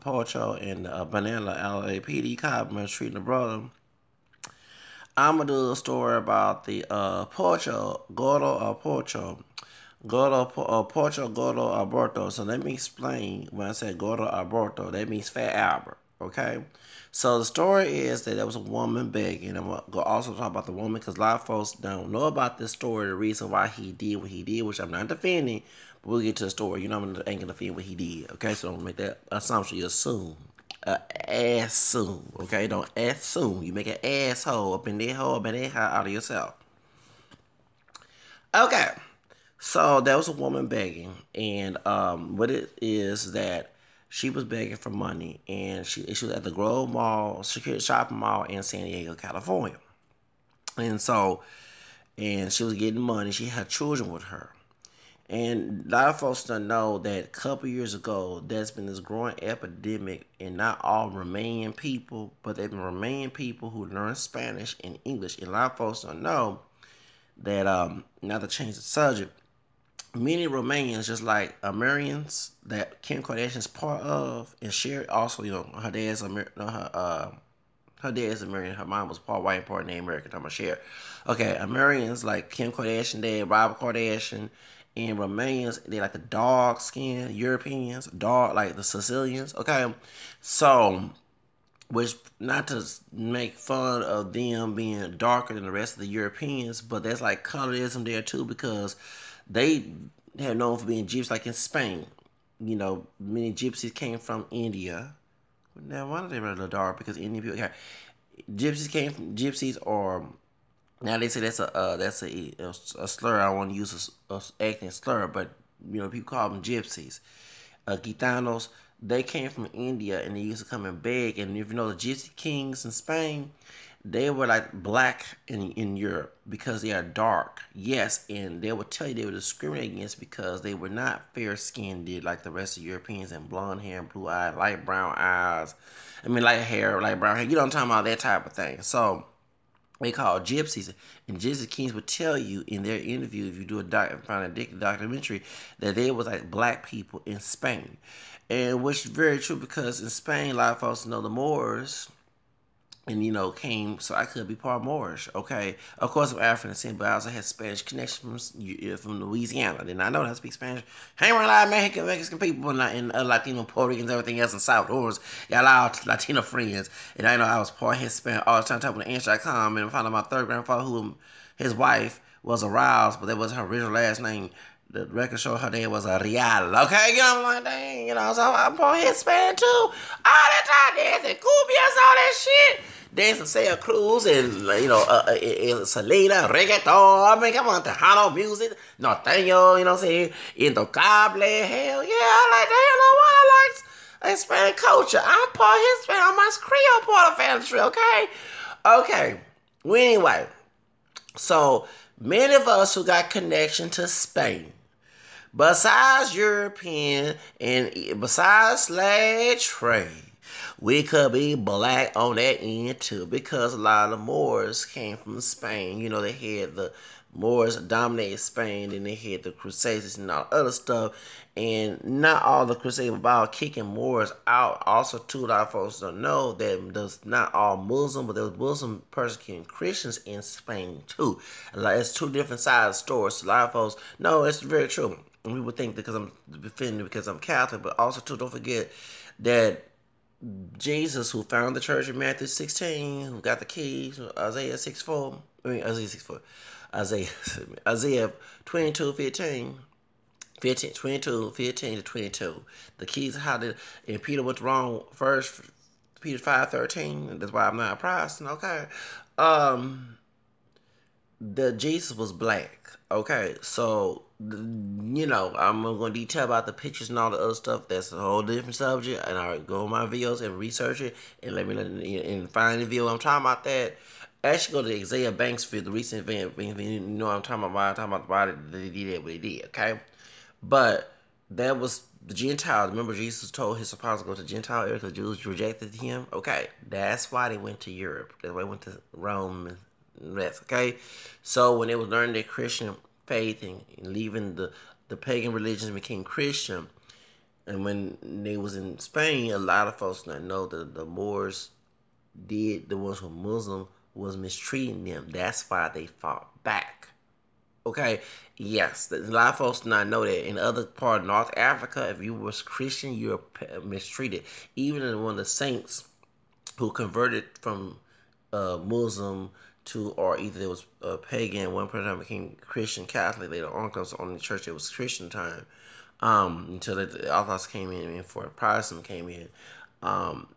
Pocho and Banana LAPD cop mistreating the brother. I'm gonna do a story about the Pocho, Gordo or Pocho. Gordo, Pocho, Gordo, Alberto. So let me explain when I say Gordo Alberto, that means Fat Albert, okay? So the story is that there was a woman begging. I'm going to also talk about the woman because a lot of folks don't know about this story, the reason why he did what he did, which I'm not defending, but we'll get to the story. You know, I'm ain't going to defend what he did, okay? So don't make that assumption. You assume. Assume, okay? Don't assume. You make an asshole up in that hole, up in that hole out of yourself. Okay. So there was a woman begging, and what it is that she was begging for money, and she was at the Grove Mall, security shopping mall in San Diego, California, and she was getting money. She had children with her, and a lot of folks don't know that a couple years ago there's been this growing epidemic, and not all Romanian people, but they've been Romanian people who learn Spanish and English, and a lot of folks don't know that not to change the subject, many Romanians, just like Americans that Kim Kardashian is part of, and Sherry also, her dad's her dad's American, her mom was part white and part native American. I'm gonna share. Okay, Americans like Kim Kardashian dad, Robert Kardashian, and Romanians, they like the dark skin Europeans, dark like the Sicilians. Okay, so which not to make fun of them being darker than the rest of the Europeans, but there's like colorism there too because they have known for being gypsies, like in Spain. You know, many gypsies came from India. Now, why are they really dark? Because Indian people, okay, gypsies came from gypsies, or now they say that's a slur. I don't want to use a acting slur, but people call them gypsies. Gitanos, they came from India and they used to come and beg. And if you know the Gypsy Kings in Spain, they were like black in Europe because they are dark. Yes, and they would tell you they were discriminated against because they were not fair skinned like the rest of Europeans and blonde hair and blue eyes, light brown eyes. I mean, light hair, light brown hair. You know what I'm talking about, that type of thing. So they call gypsies, and Gypsy Kings would tell you in their interview, if you do find a documentary, that they was like black people in Spain, and which is very true because in Spain, a lot of folks know the Moors, and came, so I could be part Moorish. Okay, of course I'm African descent, but I also had Spanish connection from Louisiana. Did not know how to speak Spanish. Hang around a lot of Mexican people and Latino, Puerto Ricans, everything else in Salvador's. Got a lot of Latino friends, and I know I was part Hispanic all the time. Talking with Answer.com, and I found out my third grandfather, who his wife was aroused, but that was her original last name. The record show her name was a Real. Okay, I'm like, dang, so I'm part Hispanic too. All that time, dancing, cumbias, all that shit. Dancing Santa Cruz and Selena, reggaeton. I mean, come on, Tejano music, norteño, you know what I'm saying? Intocable, hell yeah. I'm like, damn, no wonder I like Hispanic culture. I'm part Hispanic. I'm my Creole part of family tree, okay? Okay. Well, anyway, so many of us who got connection to Spain, besides European and besides slave trade, we could be black on that end too, because a lot of the Moors came from Spain. They had the Moors dominated Spain, and they had the Crusades and all other stuff. And not all the Crusades were about kicking Moors out. Also, too, a lot of folks don't know that there's not all Muslim, but there was Muslim persecuting Christians in Spain too. It's two different sides of the story. So a lot of folks, no, it's very true. And people think because I'm defending because I'm Catholic, but also too, don't forget that Jesus, who founded the church in Matthew 16, who got the keys, Isaiah 6:4, Isaiah 6:4, Isaiah 22:15, 22:15 to 22. The keys, and Peter went wrong first, Peter 5:13, that's why I'm not a Protestant, okay? The Jesus was black. Okay, so I'm gonna detail about the pictures and all the other stuff. That's a whole different subject, and I go on my videos and research it and let me know and find the video. I'm talking about that. Actually, go to Isaiah Banks for the recent event. You know what I'm talking about. I'm talking about why they did what they did. Okay, but that was the Gentiles. Remember, Jesus told his apostles to go to Gentile areas because Jews rejected him. Okay, that's why they went to Europe. That's why they went to Rome and rest. Okay, so when they was learning their Christian faith and leaving the pagan religions and became Christian, And when they was in Spain, a lot of folks not know that the Moors did, the ones who were Muslim was mistreating them. That's why they fought back. Okay, yes, a lot of folks not know that. In other part of North Africa, if you was Christian, you were mistreated. Even in one of the saints who converted from Muslim to, or either it was pagan, one person became Christian Catholic later on, because on the church it was Christian time, until the Orthodox came in and before Protestant came in.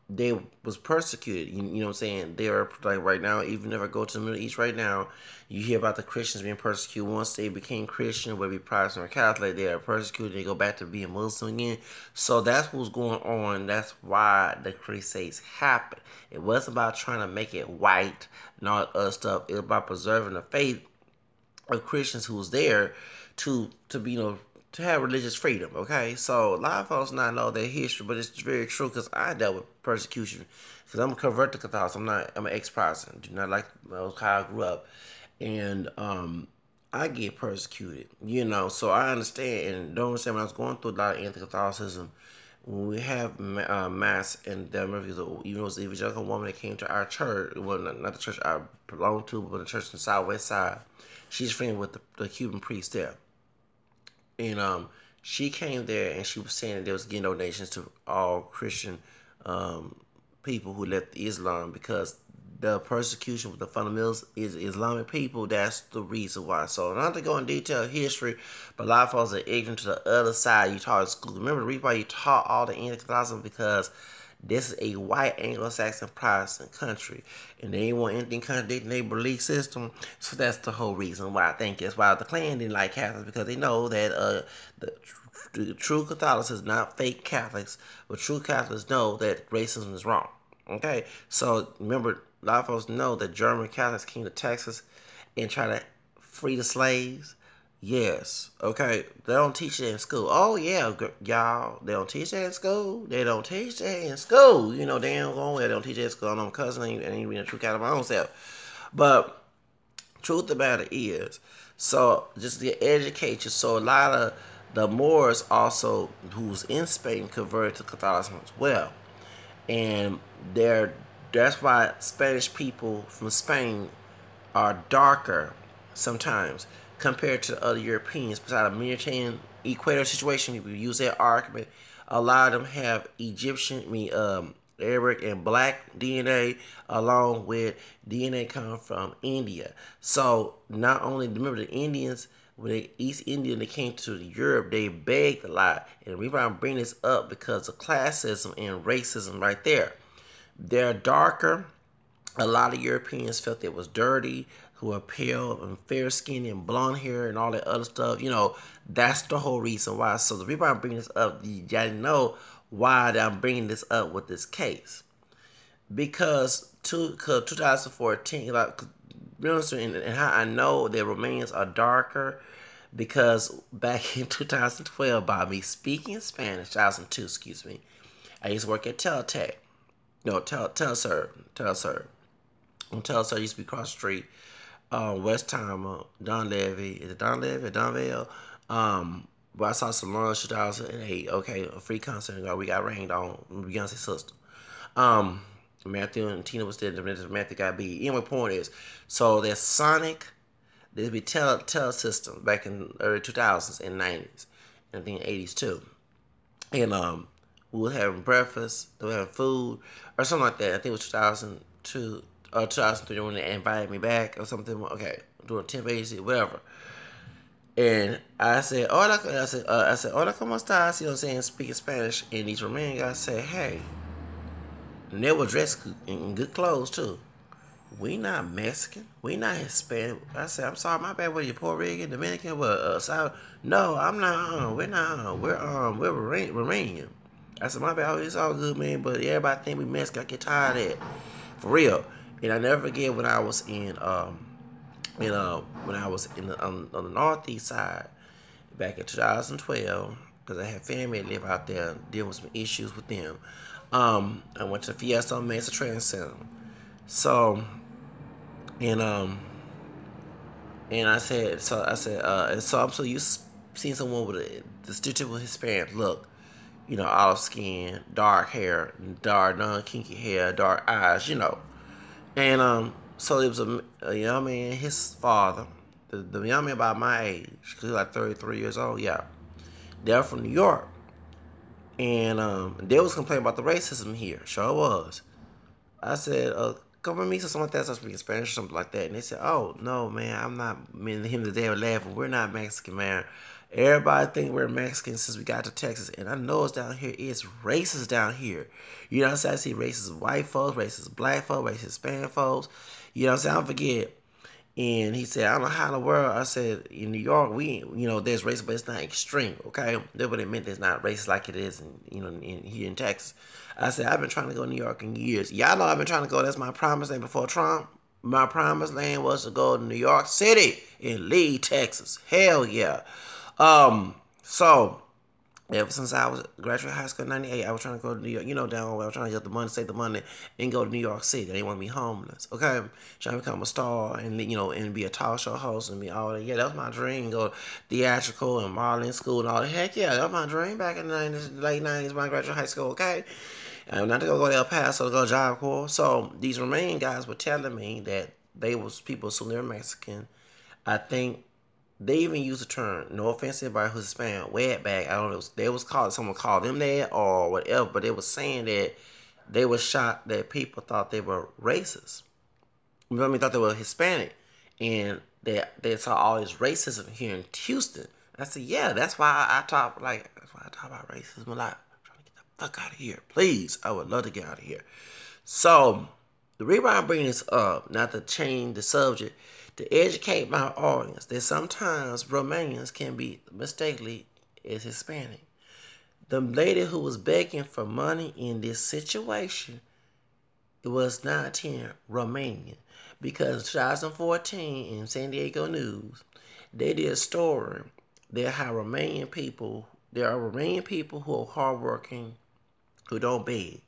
They was persecuted. You know what I'm saying? They are like right now. Even if I go to the Middle East right now, you hear about the Christians being persecuted. Once they became Christian, whether it be Protestant or Catholic, they are persecuted. They go back to being Muslim again. So that's what's going on. That's why the Crusades happened. It wasn't about trying to make it white and all that other stuff. It was about preserving the faith of Christians who was there to be, to have religious freedom. Okay, so a lot of folks not know their history, but it's very true because I dealt with persecution. Because I'm a convert to Catholicism. I'm an ex-Protestant. Do not like how I grew up, and I get persecuted. So I understand and don't understand when I was going through a lot of anti-Catholicism. When we have mass and even it was the evangelical woman that came to our church, well, not the church I belong to, but the church in the Southwest Side. She's friends with the Cuban priest there, and she came there and she was saying that they was getting donations to all Christian um, people who left Islam because the persecution with the fundamentals is Islamic people. That's the reason why. So not to go in detail history, but a lot of folks are ignorant to the other side. You taught in school. Remember the reason why you taught all the anti-Catholicism, because this is a white Anglo-Saxon Protestant country, and they ain't want anything contradicting their belief system. So that's the whole reason why I think that's why the Klan didn't like Catholics, because they know that the true Catholics is not fake Catholics, but true Catholics know that racism is wrong. Okay, so remember, a lot of folks know that German Catholics came to Texas and try to free the slaves. Yes. Okay. They don't teach that in school. Oh yeah, y'all. They don't teach that in school. They don't teach that in school. Damn well they don't teach that in school. I know my cousin ain't being a true Catholic my own self. But truth about it is, so just to educate you. So a lot of the Moors also, who's in Spain, converted to Catholicism as well, and that's why Spanish people from Spain are darker sometimes compared to other Europeans. Besides the Mediterranean equator situation, people use that argument. A lot of them have Egyptian, Arabic and black DNA, along with DNA come from India. So not only remember the Indians, when the East Indian they came to Europe, they begged a lot. And the reason I bring this up because of classism and racism right there. They're darker. A lot of Europeans felt it was dirty, who are pale and fair skinned and blonde hair and all that other stuff. That's the whole reason why. So the reason I'm bringing this up, you gotta know why I'm bringing this up with this case. Because 2014, like, and how I know that Romanians are darker, because back in 2012, by me speaking Spanish, 2002, excuse me, I used to work at Teltec. No, Telserve. On Telcel used to be across the street. West Timer, Don Levy. Is it Don Levy or Don Vale? But I saw Solange 2008. Okay, a free concert. We got rained on. Beyonce's sister. Matthew and Tina was there. Matthew got beat. Anyway, point is, so there's Sonic. There'd be Tel systems back in early 2000s and 90s. And I think 80s too. And we were having breakfast. They were having food or something like that. I think it was 2002. 2003 when they invited me back or something. Okay, doing temp agency, whatever. And I said, hola, hola, ¿cómo estás? You know what I'm saying? Speaking Spanish. And these Romanian guys said, hey. And they were dressed in good clothes too. We not Mexican. We not Hispanic. I said, I'm sorry, my bad. What are you, Puerto Rican, Dominican, what, South? No, I'm not. We're not. We're Romanian. I said, my bad. It's all good, man. But everybody think we Mexican. I get tired of that, for real. And I never forget when I was when I was on the northeast side back in 2012, because I had family that live out there dealing with some issues with them. I went to Fiesta Mesa Training Center. So, and and I said, and so I'm so used to seeing someone with the stereotypical Hispanic look. olive skin, dark hair, dark non-kinky hair, dark eyes, And so it was a young man, his father, the young man about my age, because he was like 33 years old, yeah. They're from New York. And they was complaining about the racism here. Sure was. I said, come with me to someone that's speaking Spanish or something like that. And they said, oh, no, man, I'm not. Me and him today were laughing. We're not Mexican, man. Everybody think we're Mexican since we got to Texas. And I know it's down here. It's racist down here. You know what I'm saying? I see racist white folks, racist black folks, racist Hispanic folks. You know what I'm saying? I don't forget. And he said, I don't know how in the world. I said, in New York, there's racism, but it's not extreme, okay? That's what it meant. It's not racist like it is, here in Texas. I said, I've been trying to go to New York in years. Y'all know I've been trying to go. That's my promise land before Trump. My promised land was to go to New York City and leave Texas. Hell yeah. So ever since I was graduate high school in '98, I was trying to go to New York. Down where I was trying to get the money, save the money, and go to New York City. They didn't want me homeless. Okay, trying to become a star and and be a talk show host and be all that. Yeah, that was my dream. Go theatrical and modeling school and all that. Heck yeah, that was my dream back in the late '90s when I graduated high school. Okay, and not to go to El Paso to go to Job Corps. So these Romanian guys were telling me that they was people assuming they were Mexican. I think they even use the term, no offense to everybody who's Hispanic, wetback. I don't know. Someone called them that or whatever, but they were saying that they were shocked that people thought they were racist. Thought they were Hispanic. And they saw all this racism here in Houston. I said, yeah, that's why I talk about racism a lot. I'm trying to get the fuck out of here. Please. I would love to get out of here. So, the reason why I'm bringing this up, not to change the subject, to educate my audience that sometimes Romanians can be mistakenly as Hispanic. The lady who was begging for money in this situation, it was 19 Romanian. Because in 2014 in San Diego News, they did a story that how there are Romanian people who are hardworking, who don't beg.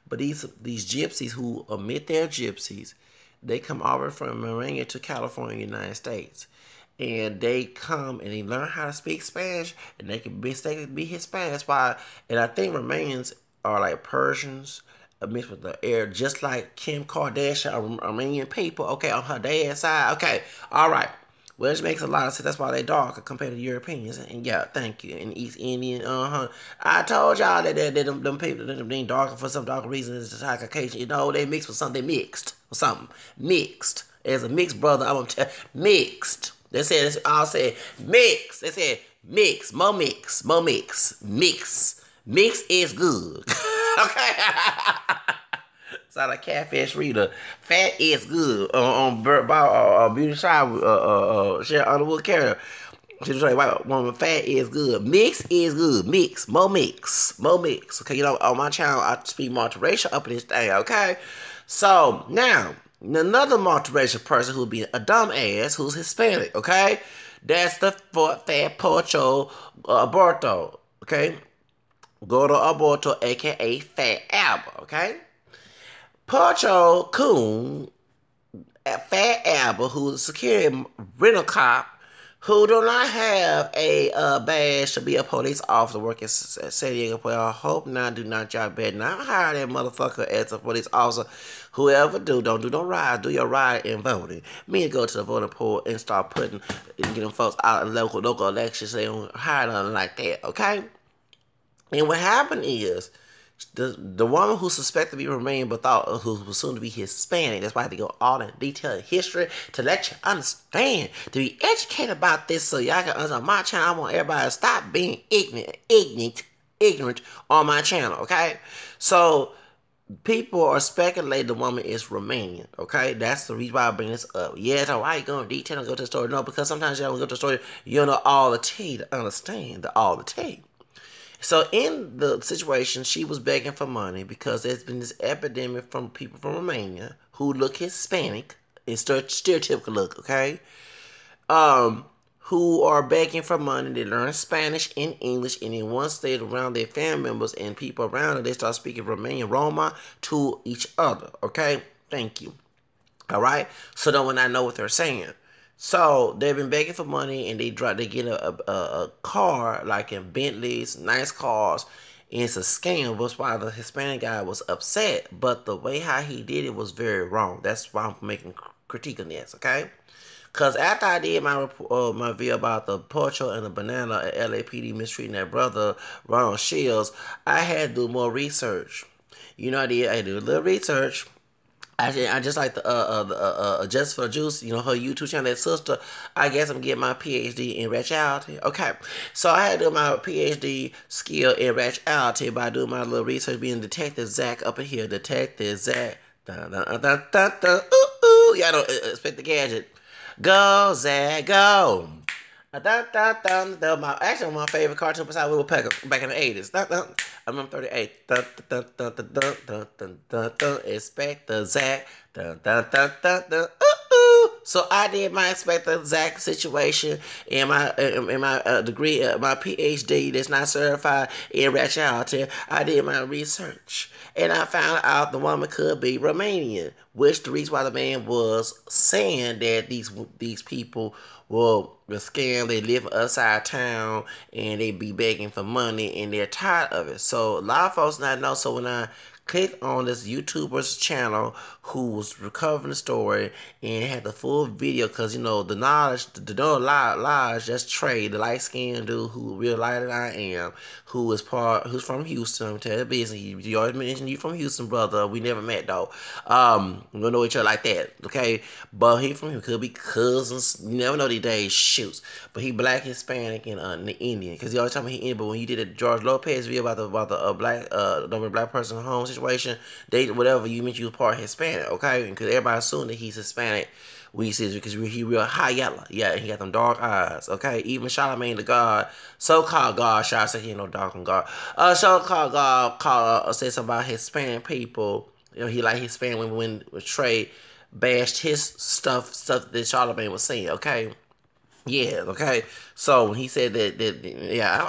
But these gypsies who admit they're gypsies, they come over from Romania to California, United States. And they come and they learn how to speak Spanish, and they can mistakenly be Hispanic. That's why, and I think Romanians are like Persians mixed with the air, just like Kim Kardashian, Armenian people. Okay, on her dad's side. Okay, all right. Well, it makes a lot of sense. That's why they darker compared to Europeans. And yeah, thank you. And East Indian, I told y'all that them people, them being darker for some darker reason, it's just high Caucasian. They mixed with something. They mixed or something. Mixed. As a mixed brother, I'm tell mixed. They said, I said mix. They said mix, more mix, more mix, mix. Mix is good. Okay. Sound like Catfish Reader. Fat is good. On Beauty Shop, Sharon Underwood character. She was like, white woman, fat is good. Mix is good. Mix. More mix. More mix. Okay, on my channel, I speak multiracial up in this thing, okay? So, now, another multiracial person who'll be a dumbass who's Hispanic, okay? That's the fat Pocho Alberto, okay? Gordo Alberto, a.k.a. Fat Albert, okay? Pocho Coon, Fat Albert, who's a security rental cop, who do not have a badge to be a police officer working at San Diego. Well, I hope not. Do not, y'all better not hire that motherfucker as a police officer. Whoever don't do no ride. Do your ride and voting. Me and go to the voting poll and start getting folks out in local elections. They don't hire nothing like that, okay? And what happened is, the woman who suspected to be Romanian but thought who was soon to be Hispanic, that's why I had to go all in detail history to let you understand, to be educated about this so y'all can understand. My channel, I want everybody to stop being ignorant on my channel, okay? So, people are speculating the woman is Romanian, okay? That's the reason why I bring this up. Yeah, so why you going to detail and go to the story? No, because sometimes y'all go to the story, you don't know all the tea to understand all the tea. So in the situation, she was begging for money because there's been this epidemic from people from Romania who look Hispanic, and stereotypical look, okay? Who are begging for money. They learn Spanish and English, and then once they're around their family members and people around them, they start speaking Romanian, Roma to each other, okay? Thank you. All right? So then when I know what they're saying. So they've been begging for money, and they get a car like in Bentleys, nice cars, And it's a scam. That's why the Hispanic guy was upset. But the way how he did it was very wrong. That's why I'm making critique on this, okay? Because after I did my video about the Pocho and the banana at LAPD mistreating that brother, Ronald Shields, I had to do more research. You know, I did a little research. I just like the Just for Juice, you know, her YouTube channel, that sister. I guess I'm getting my PhD in raciality. Okay, so I had to do my PhD skill in raciality by doing my little research, being Detective Zach up in here. Detective Zach. Dun, dun, dun, dun, dun, ooh, ooh. Y'all don't expect the gadget. Go, Zach, go. That was actually my favorite cartoon besides Woodpecker back in the 80s. I remember 38. Inspector Zach. So I did my Inspector Zach situation in my degree, my PhD that's not certified in raciality. I did my research. And I found out the woman could be Romanian, which the reason why the man was saying that these people will scam, they live outside town, and they be begging for money, and they're tired of it. So a lot of folks not know. So when I clicked on this YouTuber's channel who was recovering the story and had the full video, because you know the knowledge, the knowledge, that's Trey, the light skinned dude who real light than I am, who's from Houston. I'm tell you business. You always mentioned you from Houston, brother. We never met though. We don't know each other like that, okay? But he from here could be cousins. You never know these days. Shoots. But he black, Hispanic, and Indian. Because he always talking about he Indian. But when you did a George Lopez video about the black person home situation, they whatever you meant you was part Hispanic, okay? Because everybody assumed that he's Hispanic. We see because he real high yellow. Yeah, he got them dark eyes. Okay, even Charlamagne the God, so-called God, I say he ain't no dark on God. So-called God said something about Hispanic people. You know, he like Hispanic when Trey bashed his stuff that Charlamagne was saying. Okay. Yeah, okay. So when he said that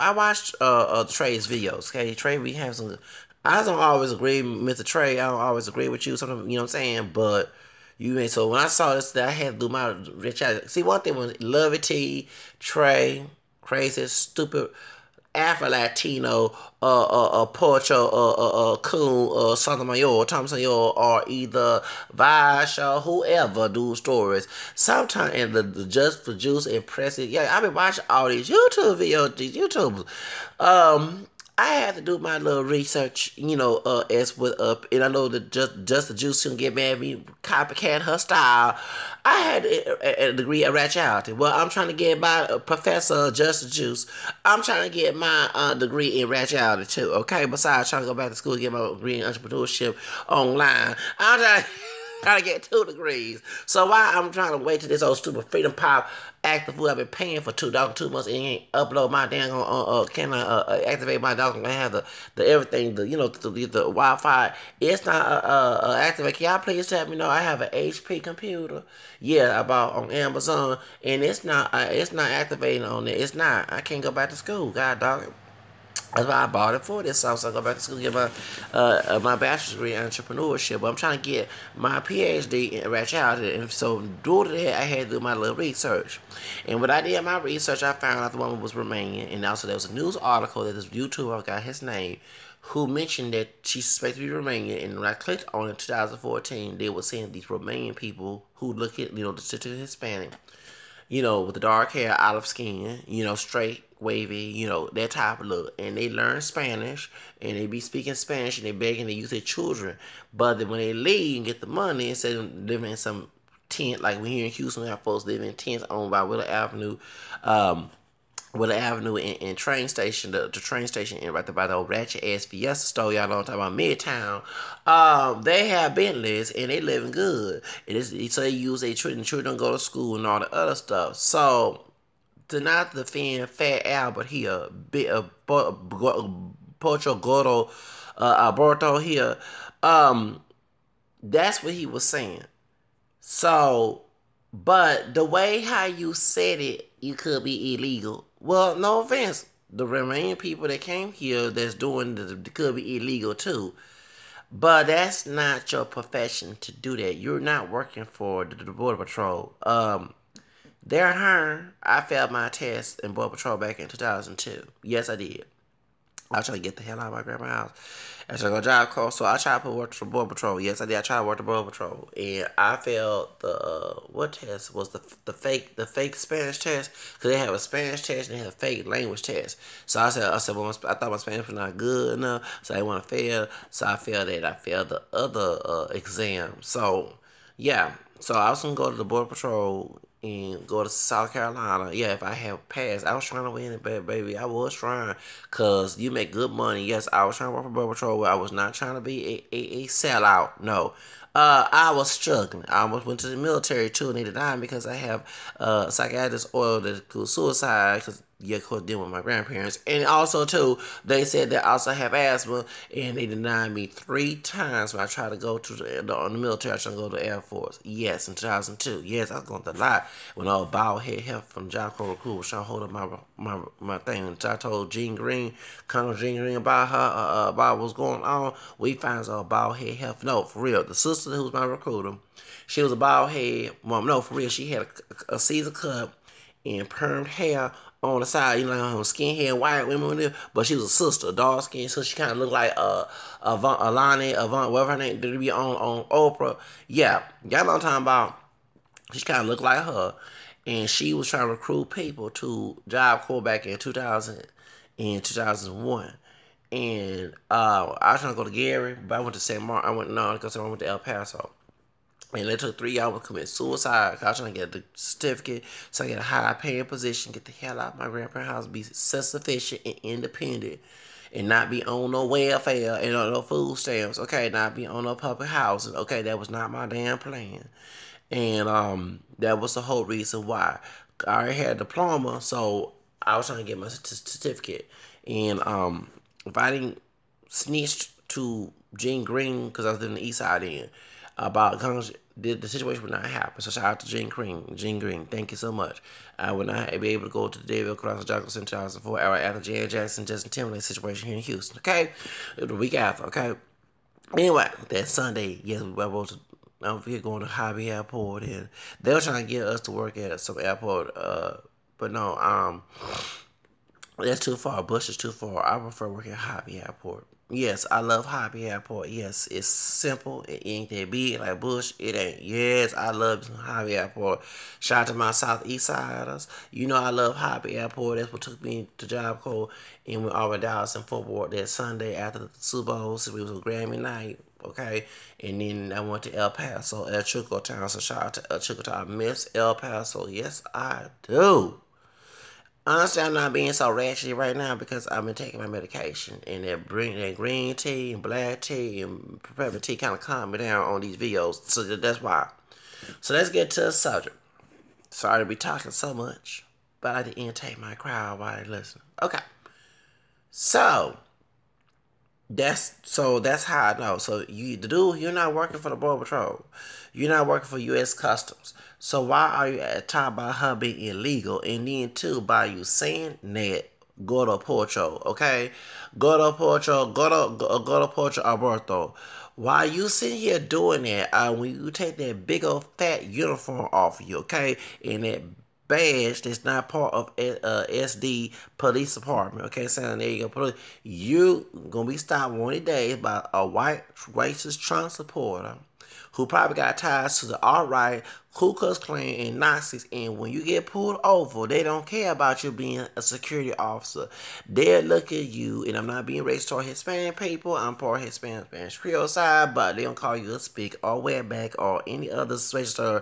I watched Trey's videos. Okay, Trey, we have some. I don't always agree, Mr. Trey. I don't always agree with you. Sometimes, you know what I'm saying, but you ain't. So when I saw this, that I had to do my rich. See, one thing was Lovey T, Trey, crazy, stupid. Afro Latino, Pocho, Coon, Sotomayor, Thompson, or either Vash or whoever do stories. Sometimes, and the Just for Juice impressive. Yeah, I've been watching all these YouTube videos, these YouTubers. I had to do my little research, you know, as with and I know that just the Juice can get mad at me, copycat her style. I had a degree of raciality. Well, I'm trying to get my Professor Just the Juice. I'm trying to get my degree in raciality too. Okay, besides trying to go back to school and get my degree in entrepreneurship online, I'm trying to get 2 degrees. So why I'm trying to wait till this old stupid Freedom Pop active food I've been paying for 2 months and ain't upload my damn can I activate my dog and have the everything the Wi-Fi. It's not activate. Can y'all please tell me? No, I have an HP computer. Yeah, I bought on Amazon and it's not activating on it. It's not. I can't go back to school. God dog. That's why I bought it for this. So I go back to school to get my bachelor's degree in entrepreneurship. But I'm trying to get my PhD in raciality. And so due to that, I had to do my little research. And when I did my research, I found out the woman was Romanian. And also there was a news article that this YouTuber, I got his name, who mentioned that she's suspected to be Romanian. And when I clicked on it in 2014, they were saying these Romanian people who look at, the Hispanic, with the dark hair, olive skin, straight, wavy, that type of look. And they learn Spanish, and they be speaking Spanish, and they begging to use their children. But then when they leave and get the money, instead of living in some tent, like we here in Houston, we have folks living in tents owned by Willow Avenue, and train station, the train station in right there by the old ratchet ass Fiesta store, y'all know what I'm talking about, Midtown. They have Bentleys and they living good. So they use their children don't go to school and all the other stuff. So to not defend Fat Albert here, Pocho Gordo, Alberto here, that's what he was saying. So, but the way how you said it, you could be illegal. Well, no offense. The Romanian people that came here that's doing could be illegal too. But that's not your profession to do that. You're not working for the Border Patrol. I failed my test in Border Patrol back in 2002. Yes, I did. I was trying to get the hell out of my grandma's house. I tried to go job call, so I tried to work the border patrol. Yes, I did. I tried to work the border patrol, and I failed the what test was the fake Spanish test because they have a Spanish test and they have a fake language test. So I said, well, I thought my Spanish was not good enough, so I want to fail. So I failed that. I failed the other exam. So yeah, so I was gonna go to the border patrol and go to South Carolina. Yeah, if I had passed, I was trying to win it, baby. I was trying, cause you make good money. Yes, I was trying to work for border patrol. I was not trying to be a sellout. No. I was struggling. I almost went to the military too, and they denied me because I have psychiatrist oil that could suicide. Cause yeah, of course, dealing with my grandparents, and also too, they said that I also have asthma, and they denied me 3 times when I tried to go to the military. I tried to go to the Air Force. Yes, in 2002. Yes, I was going through a lot when I was bald head health from Job Corps Recruit was trying to hold up my thing. And I told Jean Green, Colonel Jean Green about her about what's going on. We found out bald head health. No, for real. The sister who was my recruiter, she was a bald head mom. No, for real. She had a Caesar cut and permed hair on the side, skinhead white women, but she was a sister, dark skin, so she kind of looked like Alani, whatever her name did be on Oprah. Yeah, y'all know what I'm talking about. She kind of looked like her, and she was trying to recruit people to Job Corps back in 2000 and 2001. And I was trying to go to Gary, but I went to St. Mark. I went no, because I went to El Paso. And it took 3 hours to commit suicide. I was trying to get the certificate so I get a high paying position, get the hell out of my grandparents' house, be self sufficient and independent, and not be on no welfare and on no food stamps. Okay, not be on no public housing. Okay, that was not my damn plan. And that was the whole reason why. I already had a diploma, so I was trying to get my certificate. And if I didn't snitch to Gene Green, because I was in the East Side then, about the situation would not happen. So shout out to Gene Green. Gene Green, thank you so much. I would not be able to go to the David Cross Johnson in 2004 after Janet Jackson, Justin Timberlake situation here in Houston. Okay, the week after. Okay. Anyway, that Sunday, yes, we were able to. I'm here going to Hobby Airport, and they were trying to get us to work at some airport. But no, that's too far. Bush is too far. I prefer working at Hobby Airport. Yes, I love Hobby Airport. Yes, it's simple. It ain't that big like Bush. It ain't. Yes, I love Hobby Airport. Shout out to my Southeast Siders. You know I love Hobby Airport. That's what took me to Job Corps. And we over Dallas and Fort Worth that Sunday after the Super Bowl. So it was a Grammy night. Okay. And then I went to El Paso, El Chico Town. So shout out to El Chico Town. I miss El Paso. Yes, I do. Honestly, I'm not being so ratchet right now because I've been taking my medication and that green tea and black tea and peppermint tea kind of calm me down on these videos. So that's why. So let's get to the subject. Sorry to be talking so much, but I like to entertain my crowd while they listen. Okay. So that's how I know. So you're not working for the Border Patrol. You're not working for U.S. Customs. So why are you at top about her being illegal? And then too, by you saying that, Gordo Pocho, okay? Gordo Pocho Alberto. Why you sitting here doing that? When you take that big old fat uniform off of you, okay? And that badge that's not part of SD Police Department, okay? San Diego Police. You gonna be stopped one of these days by a white racist Trump supporter who probably got ties to the alt-right, Ku Klux Klan, and Nazis. And when you get pulled over, they don't care about you being a security officer. They'll look at you, and I'm not being racist toward Hispanic people. I'm part Hispanic, Spanish Creole side, but they don't call you a speak or wetback or any other special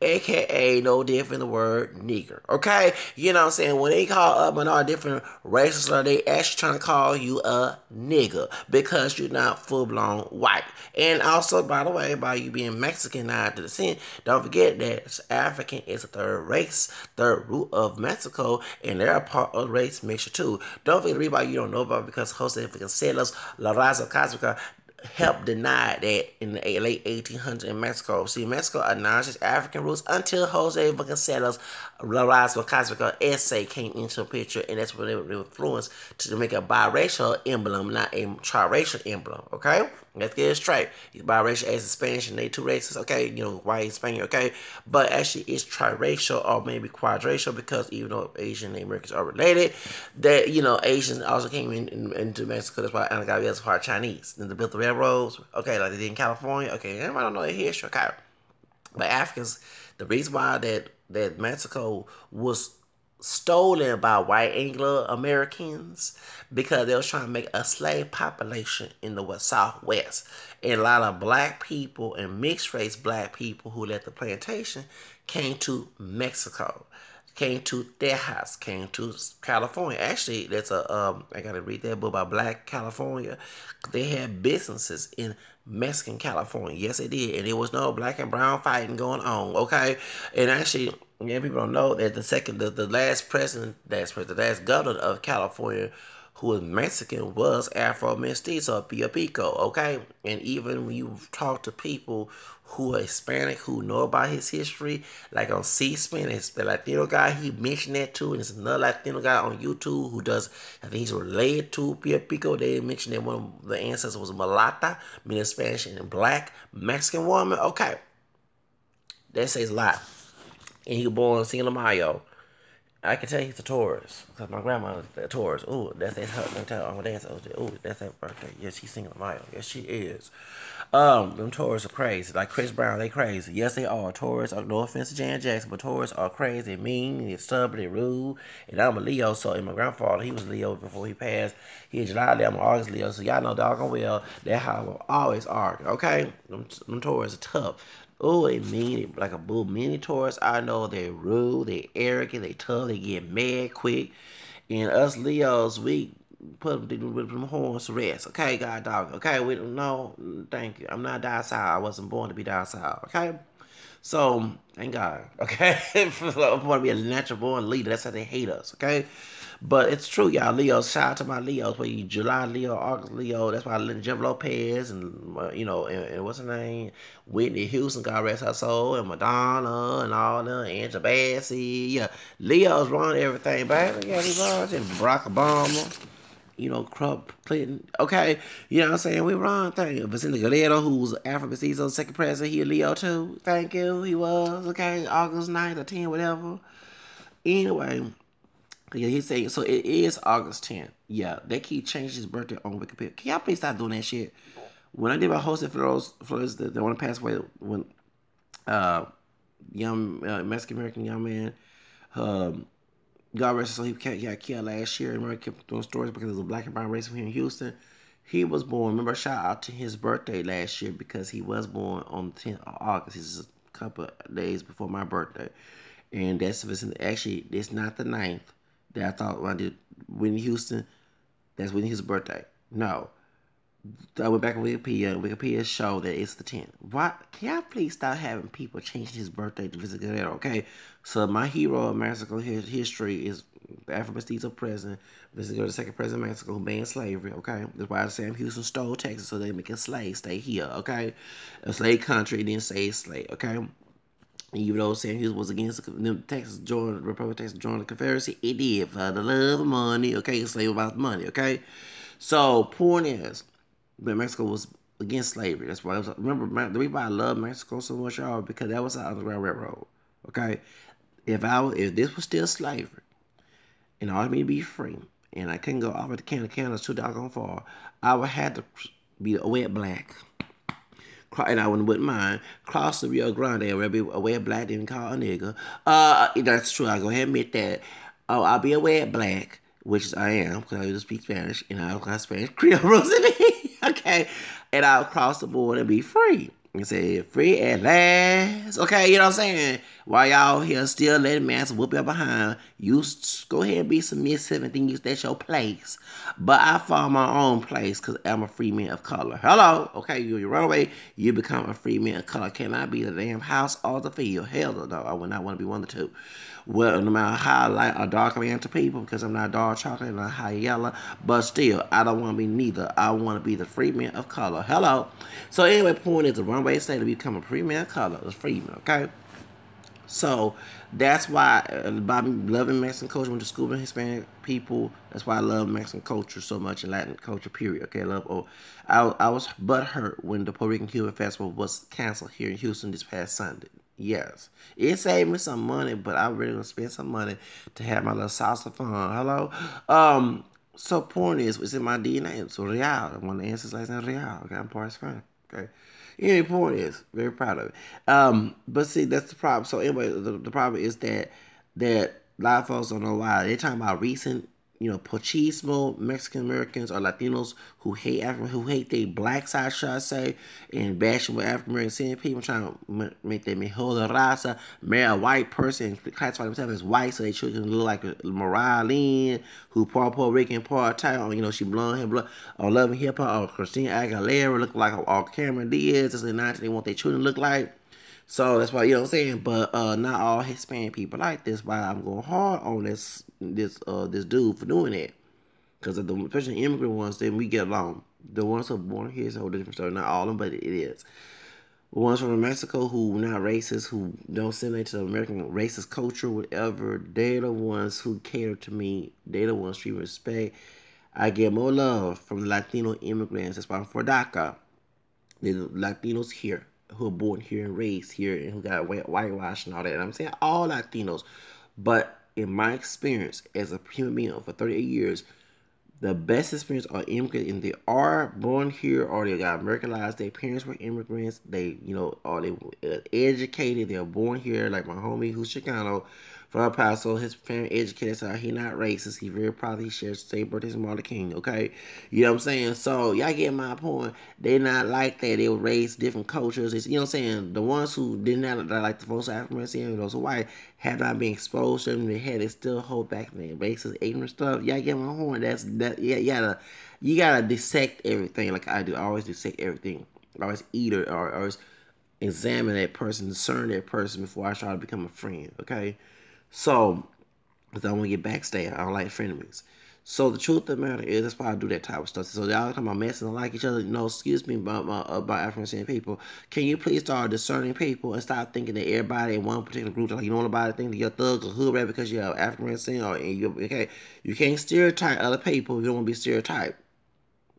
AKA no different than the word nigger. Okay? You know what I'm saying? When they call up and all different racial slur, they actually trying to call you a nigger because you're not full blown white. And also, by the way, by you being Mexican now to the descent, don't forget that African is a third race, third root of Mexico, and they're a part of the race mixture too. Don't forget to read about you don't know about because Jose Cancelos, La Raza Cosmica, helped deny that in the late 1800s in Mexico. See, Mexico acknowledged its African roots until Jose Vasconcelos' La Raza Cosmica essay came into the picture, and that's when they were influenced to make a biracial emblem, not a triracial emblem. Okay, let's get it straight. It's biracial as in Spanish, and they two races. Okay, white and Spanish. Okay, but actually it's triracial or maybe quadracial because even though Asian and Americans are related, that Asians also came into Mexico. That's why Anagabi is part Chinese. Then they built the railroads. Okay, like they did in California. Okay, everybody don't know their history. Okay, but Africans, the reason why that Mexico was stolen by white Anglo Americans because they was trying to make a slave population in the Southwest. And a lot of black people and mixed race black people who left the plantation came to Mexico, came to Texas, came to California. Actually, there's I gotta read that book about Black California. They had businesses in Mexican California. Yes, they did, and there was no black and brown fighting going on. Okay, and actually, people don't know that the last president, the last governor of California, who was Mexican, was Afro Mestizo, Pio Pico, okay? And even when you talk to people who are Hispanic, who know about his history, like on C-SPAN, it's the Latino guy, he mentioned that too, and there's another Latino guy on YouTube who does, I think he's related to Pio Pico. They mentioned that one of the ancestors was mulata, meaning Spanish and black Mexican woman, okay? That says a lot. And he was born in Cinco de Mayo. I can tell he's a Taurus because my grandma's a Taurus. Oh, that's her. Oh, that's her birthday. Yes, she's singing Mayo. Yes, she is. Them Taurus are crazy. Like Chris Brown, they crazy. Yes, they are. Taurus are, no offense to Jan Jackson, but Taurus are crazy, mean, they're stubborn, they're rude. And I'm a Leo, so and my grandfather, he was Leo before he passed. He was July Leo, I'm an August Leo, so y'all know doggone well that how I always argue. Okay, them Taurus are tough. Oh, they mean like a bull. Many Taurus I know they're rude, they arrogant, they tough, they get mad quick. And us Leos, we put them horns to rest. Okay, God dog. Okay, we don't know. Thank you. I'm not docile. I wasn't born to be docile. Okay. So, thank God. Okay. I want to be a natural born leader. That's how they hate us. Okay. But it's true, y'all. Leos, shout out to my Leos. Where you July Leo, August Leo. That's why I let Jeff Lopez and and what's her name, Whitney Houston, God rest her soul, and Madonna and all them, Angela Bassett. Yeah, Leos run everything, baby. Yeah, he runs. And Barack Obama. Trump, Clinton. Okay, you know what I'm saying? We run things. Vicente Guerrero, who was Afro Mestizo's second president, he a Leo too. Thank you. He was. Okay, August 9th or 10th, whatever. Anyway. Yeah, he's saying, so it is August 10th. Yeah, they keep changing his birthday on Wikipedia. Can y'all please stop doing that shit? When I did my hosting for those that want to pass away, when young Mexican American young man, God rest his soul, he got killed last year. Remember, I kept doing stories because there's a black and brown race here in Houston. He was born, remember, shout out to his birthday last year because he was born on the 10th of August. He's a couple of days before my birthday. And that's actually, it's not the 9th. That I thought when I did Whitney Houston, that's Whitney Houston's birthday. No. I went back to Wikipedia, and Wikipedia showed that it's the 10th. Why? Can y'all please stop having people changing his birthday to Vicente Guerrero, okay? So my hero of Mexico history is the Afro Mestizo president, Vicente Guerrero, the second president of Mexico, who banned slavery, okay? That's why Sam Houston stole Texas so they make a slave stay here, okay? A slave country didn't say slave, okay? Even though Sam Houston was against Texas, joined Republic of Texas, joined the Confederacy, it did for the love of money. Okay, slave about money. Okay, so point is, but Mexico was against slavery. That's why remember the reason why I love Mexico so much, y'all, because that was the Underground Railroad. Okay, if this was still slavery, and I wanted me to be free, and I couldn't go over to Canada too doggone far, I would have to be a wet black. And I wouldn't mind cross the Rio Grande and be a wet black, didn't call a nigga. That's true. I'll go ahead and admit that. Oh, I'll be a wet black, which I am, because I used to speak Spanish, and I'll got Spanish Creole roots in me. Okay. And I'll cross the border and be free. You say free at last. Okay, you know what I'm saying? While y'all here still letting man whoop your behind, you go ahead and be submissive and think that's your place. But I found my own place because I'm a free man of color. Hello? Okay, you run away, you become a free man of color. Can I be the damn house or the field? Hell no, I would not want to be one of the two. Well, no matter how light or dark I am to people, because I'm not dark chocolate, not high yellow, but still, I don't want to be neither. I want to be the free man of color. Hello? So anyway, point is the runway say to become a free man of color, the free man, okay? So that's why by me loving Mexican culture, went to school with Hispanic people. That's why I love Mexican culture so much and Latin culture. Period. Okay, I love. Oh, I was butthurt when the Puerto Rican Cuban Festival was canceled here in Houston this past Sunday. Yes, it saved me some money, but I really gonna spend some money to have my little salsa fun. Hello, so point is, it's in my DNA. So real. One of the answers like real. Okay, I'm part Spanish. Okay. Any point is very proud of it. But see, that's the problem. So anyway, the problem is that a lot of folks don't know why they're talking about recent, Pochismo Mexican Americans or Latinos who hate African, who hate the black side, should I say, and bashing with African American seeing people trying to make them mejor raza, marry a white person, and classify themselves as white so they children look like a Mariah Lynn, who Puerto Rican, part Thai, she blonde hair, blood, or loving hip hop, or Christina Aguilera look like or Cameron Diaz, as they want their children to look like. So that's why, you know what I'm saying, but not all Hispanic people like this. Why I'm going hard on this dude for doing that, because especially the immigrant ones, then we get along. The ones who are born here is a whole different story. Not all of them, but it is. The ones from Mexico who not racist, who don't assimilate to the American racist culture, whatever. They're the ones who cater to me. They're the ones treat respect. I get more love from the Latino immigrants. That's why I'm for DACA. The Latinos here who are born here and raised here and who got whitewash and all that. And I'm saying all Latinos, but in my experience as a human being for 38 years, the best experience are immigrants, and they are born here or they got Americanized. Their parents were immigrants. They, or they were educated. They were born here. Like my homie who's Chicano from El Paso, his family educated, so he not racist. He very proud he shares the same birthday as Martin Luther King. Okay, you know what I'm saying? So y'all get my point. They not like that. They were raised different cultures. It's, you know what I'm saying? The ones who did not like the folks African American, those who white, have not been exposed to them. They had they still hold back their racist, ignorant stuff. Y'all get my horn. Yeah. You gotta dissect everything like I do. I always dissect everything. I always eat it or always examine that person, discern that person before I try to become a friend. Okay. So, because I don't want to get backstab. I don't like frenemies. So the truth of the matter is, that's why I do that type of stuff. So y'all talking about messing and like each other. No, excuse me about African American people. Can you please start discerning people and stop thinking that everybody in one particular group, like you don't want nobody to think that you're thugs or hood rat because you're African American or okay. You can't stereotype other people. You don't want to be stereotyped.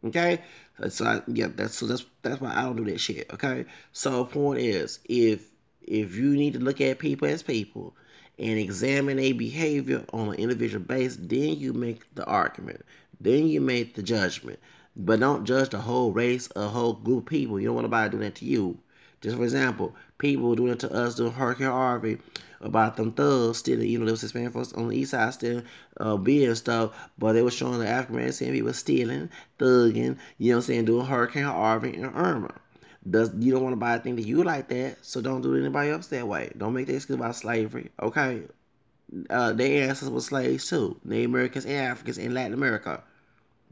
Okay, so that's why I don't do that shit. Okay, so point is, if you need to look at people as people and examine their behavior on an individual basis, then you make the argument, then you make the judgment. But don't judge the whole race, a whole group of people. You don't want nobody doing that to you. Just for example, people doing it to us during Hurricane Harvey about them thugs stealing, there was Hispanic folks on the east side stealing beer and stuff, but they were showing the African American people stealing, thugging, you know what I'm saying, doing Hurricane Harvey and Irma. You don't want to buy a thing that you like that, so don't do anybody else that way. Don't make the excuse about slavery, okay? Their ancestors were slaves too. Native Americans and Africans in Latin America.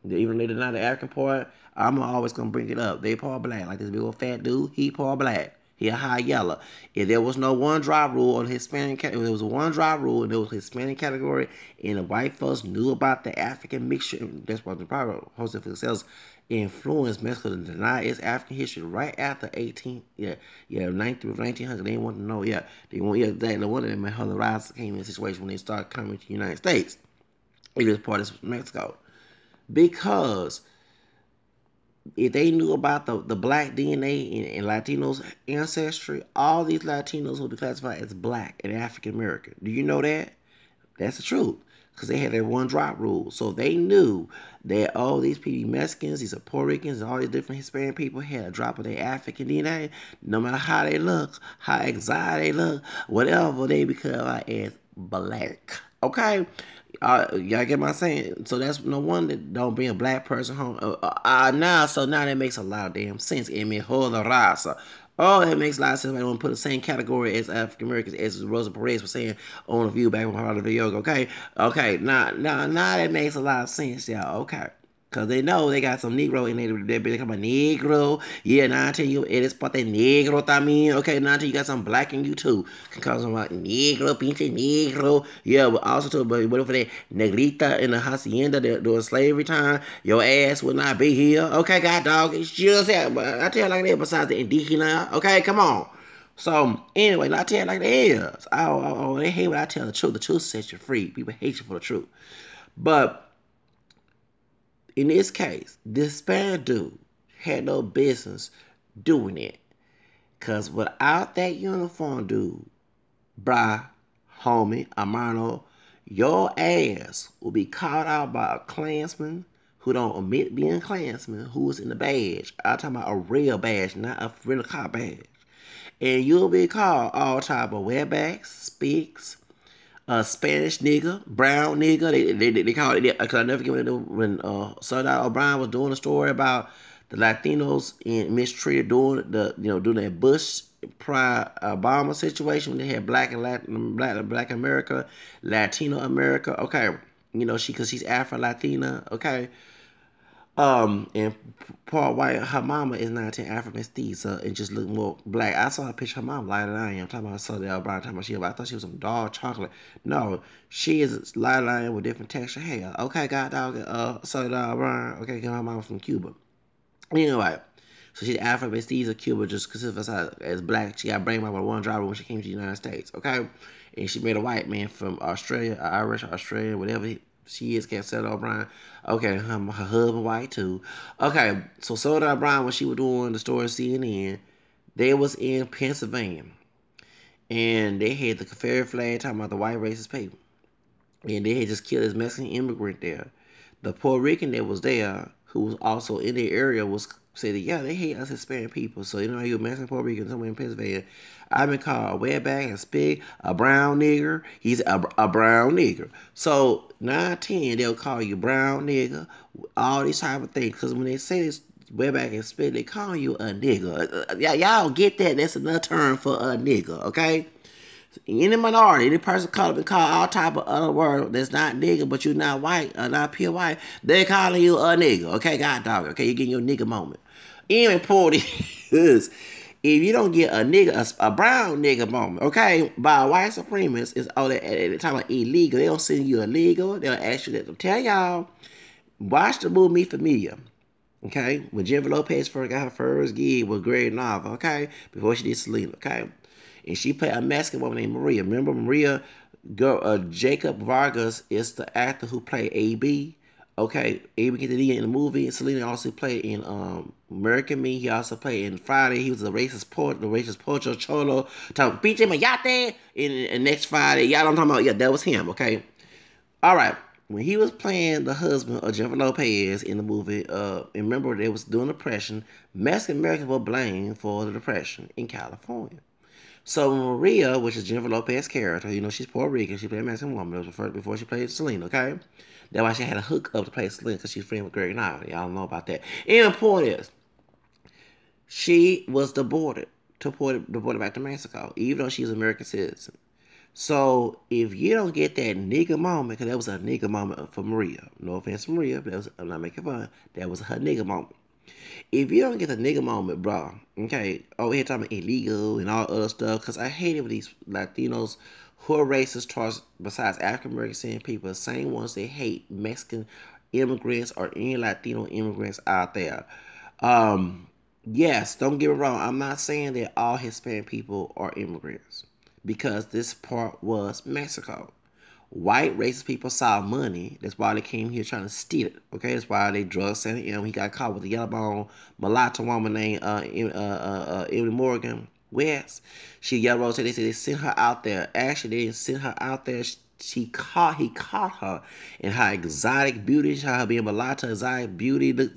Even though they're not the African part, I'm always gonna bring it up. They part black, like this big old fat dude. He part black. He a high yellow. If there was no one drop rule on Hispanic, if there was a one drop rule and there was a Hispanic category, and the white folks knew about the African mixture, that's what the problem hosted for themselves. Influenced Mexico to deny its African history right after 1900. They want to know, they want, exactly. No wonder that Mejor Rise came in a situation when they started coming to the United States. It was part of Mexico. Because if they knew about the black DNA and Latinos ancestry, all these Latinos would be classified as black and African American. Do you know that? That's the truth. Because they had that one drop rule. So they knew that all these people, Mexicans, these are Puerto Ricans, and all these different Hispanic people had a drop of their African DNA. No matter how they look, how exotic they look, whatever, they become as black. Okay? Y'all get my saying? So that's no wonder don't bring a black person home. Now that makes a lot of damn sense. I mean, hold the raza. Oh, that makes a lot of sense. I don't want to put the same category as African Americans as Rosa Perez was saying on the View back when her video. Okay, okay, now that makes a lot of sense, y'all. Okay. Cause they know they got some Negro in there. They come a Negro. Yeah, now I tell you, it is parte Negro también. Okay, now I tell you got some black in you too. Can call them like Negro, pinche Negro. Yeah, but also too, but what if that Negrita in the hacienda during slavery time, your ass would not be here. Okay, God dog, it's just that. But I tell you like that. Besides the indígena. Okay, come on. So anyway, I tell you like that is. They hate when I tell the truth. The truth sets you free. People hate you for the truth. But in this case, this Spanish dude had no business doing it. Cause without that uniform dude, bruh, homie, hermano, your ass will be caught out by a Klansman who don't admit being Klansman, who was in the badge. I'm talking about a real badge, not a real cop badge. And you'll be called all type of wetbacks, speaks, Spanish nigga, brown nigga. They call it that. Cause I never forget when Sardar O'Brien was doing a story about the Latinos in mistreated during during that Bush prior Obama situation when they had black America, Latino America. Okay, because she's Afro Latina. Okay, and part white, her mama is 19 Afro mestiza and just look more black. I saw a picture of her mom lighter than I am. I'm talking about Southern Alberta, talking about I thought she was some dark chocolate. No, she is lighter than I am with different texture hair. Okay, God dog, Southern Alberta. Okay, her mom from Cuba. Anyway, so she's Afro mestiza Cuba, just considers herself as black. She got brain by one driver when she came to the United States. Okay, and she made a white man from Australia, Irish, Australia, whatever she is, can't settle O'Brien. Okay, her husband white too. Okay, so Soda O'Brien, when she was doing the story CNN, they was in Pennsylvania. And they had the Confederate flag talking about the white racist people. And they had just killed this Mexican immigrant there. The Puerto Rican that was there, who was also in the area, was said that, yeah, they hate us Hispanic people. So, you're Mexican, Puerto Rican, somewhere in Pennsylvania. I've been called a wetback, a spig, a brown nigger. He's a brown nigger. So, 9-10, they'll call you brown nigger, all these type of things. Because when they say this, wetback and spit, they call you a nigger. Y'all get that? That's another term for a nigger, okay? Any minority, any person called all type of other word that's not nigga, but you're not white, not pure white, they calling you a nigga. Okay, God dog. Okay, you're getting your nigga moment. Even important is if you don't get a nigga, a brown nigga moment, okay, by a white supremacist, is all that at the time of illegal. They don't send you illegal. They'll ask you that. Tell y'all, watch the movie Familia. Okay, when Jennifer Lopez first got her first gig with Greg Nava, okay, before she did Selena, okay. And she played a Mexican woman named Maria. Remember Maria? Jacob Vargas is the actor who played AB. Okay, AB Quintanilla in the movie. Selena also played in American Me. He also played in Friday. He was the racist Pocho Cholo. Talking Pinche Mayate in next Friday. Y'all I'm talking about? Yeah, that was him. Okay. All right. When he was playing the husband of Jennifer Lopez in the movie, and remember they was doing depression. Mexican Americans were blamed for the depression in California. So Maria, which is Jennifer Lopez's character, she's Puerto Rican. She played a Mexican woman. It was first before she played Selena, okay? That's why she had a hook up to play Selena, because she's friends with Greg Knight. Y'all know about that. And the point is, she was deported back to Mexico, even though she's an American citizen. So if you don't get that nigga moment, because that was a nigga moment for Maria. No offense to Maria, but I'm not making fun. That was her nigga moment. If you don't get the nigga moment, bro, okay, over here talking about illegal and all other stuff, because I hate it with these Latinos who are racist towards, besides African American people, the same ones that hate Mexican immigrants or any Latino immigrants out there. Yes, don't get me wrong. I'm not saying that all Hispanic people are immigrants, because this part was Mexico. White racist people saw money. That's why they came here trying to steal it. Okay, that's why they drugged Santa M. He got caught with a yellow bone mulatto woman named Emily Morgan West. She yellow. So they said they sent her out there. Actually, they didn't send her out there. He caught her in her exotic beauty, her being mulatto, exotic beauty. Look,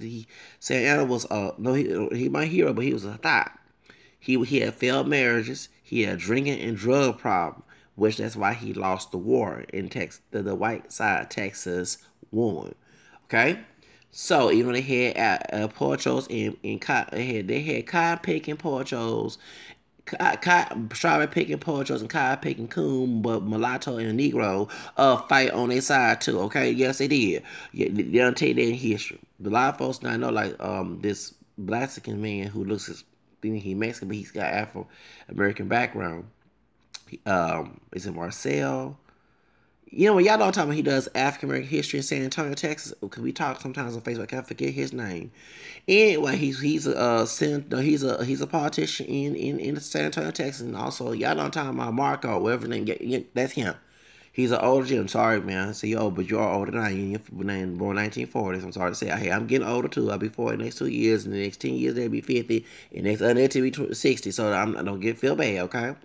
Santa Ana was no, he my hero, but he was a thot. He had failed marriages. He had a drinking and drug problem, which that's why he lost the war in Texas. The white side of Texas won. Okay? So even they had Pochos they had cotton picking Pochos, strawberry picking Pochos, and cotton picking coon, but mulatto and Negro fight on their side too. Okay, yes they did. Yeah, they don't take that in history. A lot of folks now know like this Mexican man who looks as he Mexican, but he's got Afro American background. Is it Marcel? You know, when y'all know what I'm talking about, he does African American history in San Antonio, Texas. Because we talk sometimes on Facebook, I can't forget his name. Anyway, he's a senator, he's a politician in San Antonio, Texas, and also y'all know what I'm talking about Marco, whatever his name. That's him. He's an older Jim. Sorry, man. I say, yo, but you're older than I am. You're born 1940s. I'm sorry to say. Hey, I'm getting older too. I'll be 40 in the next 2 years. In the next 10 years, they'll be 50. And next other to be 60. So I don't feel bad, okay?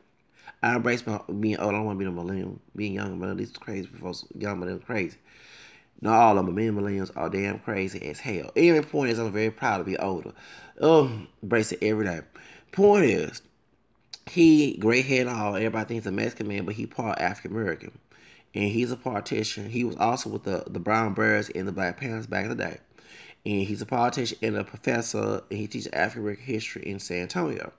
I embrace being old. I don't want to be a millennial. Being young, but these crazy before young, but they're crazy. Not all of them, but many millennials are damn crazy as hell. Even point is, I'm very proud to be older. Embrace it every day. Point is, he gray hair and all. Everybody thinks he's a Mexican man, but he part African American, and he's a politician. He was also with the Brown Bears and the Black Panthers back in the day. And he's a politician and a professor, and he teaches African American history in San Antonio.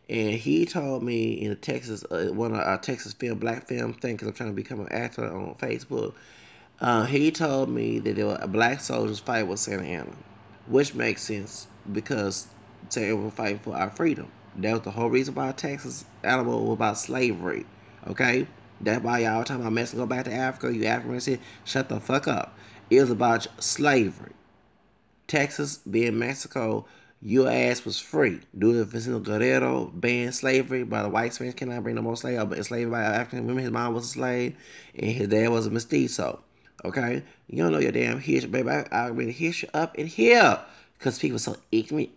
And he told me in Texas, one of our Texas black film thing, because I'm trying to become an actor on Facebook. He told me that there were black soldiers fight with Santa Ana, which makes sense because Santa Ana was fighting for our freedom. That was the whole reason why Texas animal was about slavery. Okay, that's why y'all talking about Mexico go back to Africa. You Africans, shut the fuck up. It was about slavery. Texas being Mexico, your ass was free. Due to Vicente Guerrero banned slavery by the white Spanish cannot bring no more slaves, but enslaved by African women. His mom was a slave, and his dad was a mestizo. Okay? You don't know your damn history, baby. I read the history up in here. Because people are so ignorant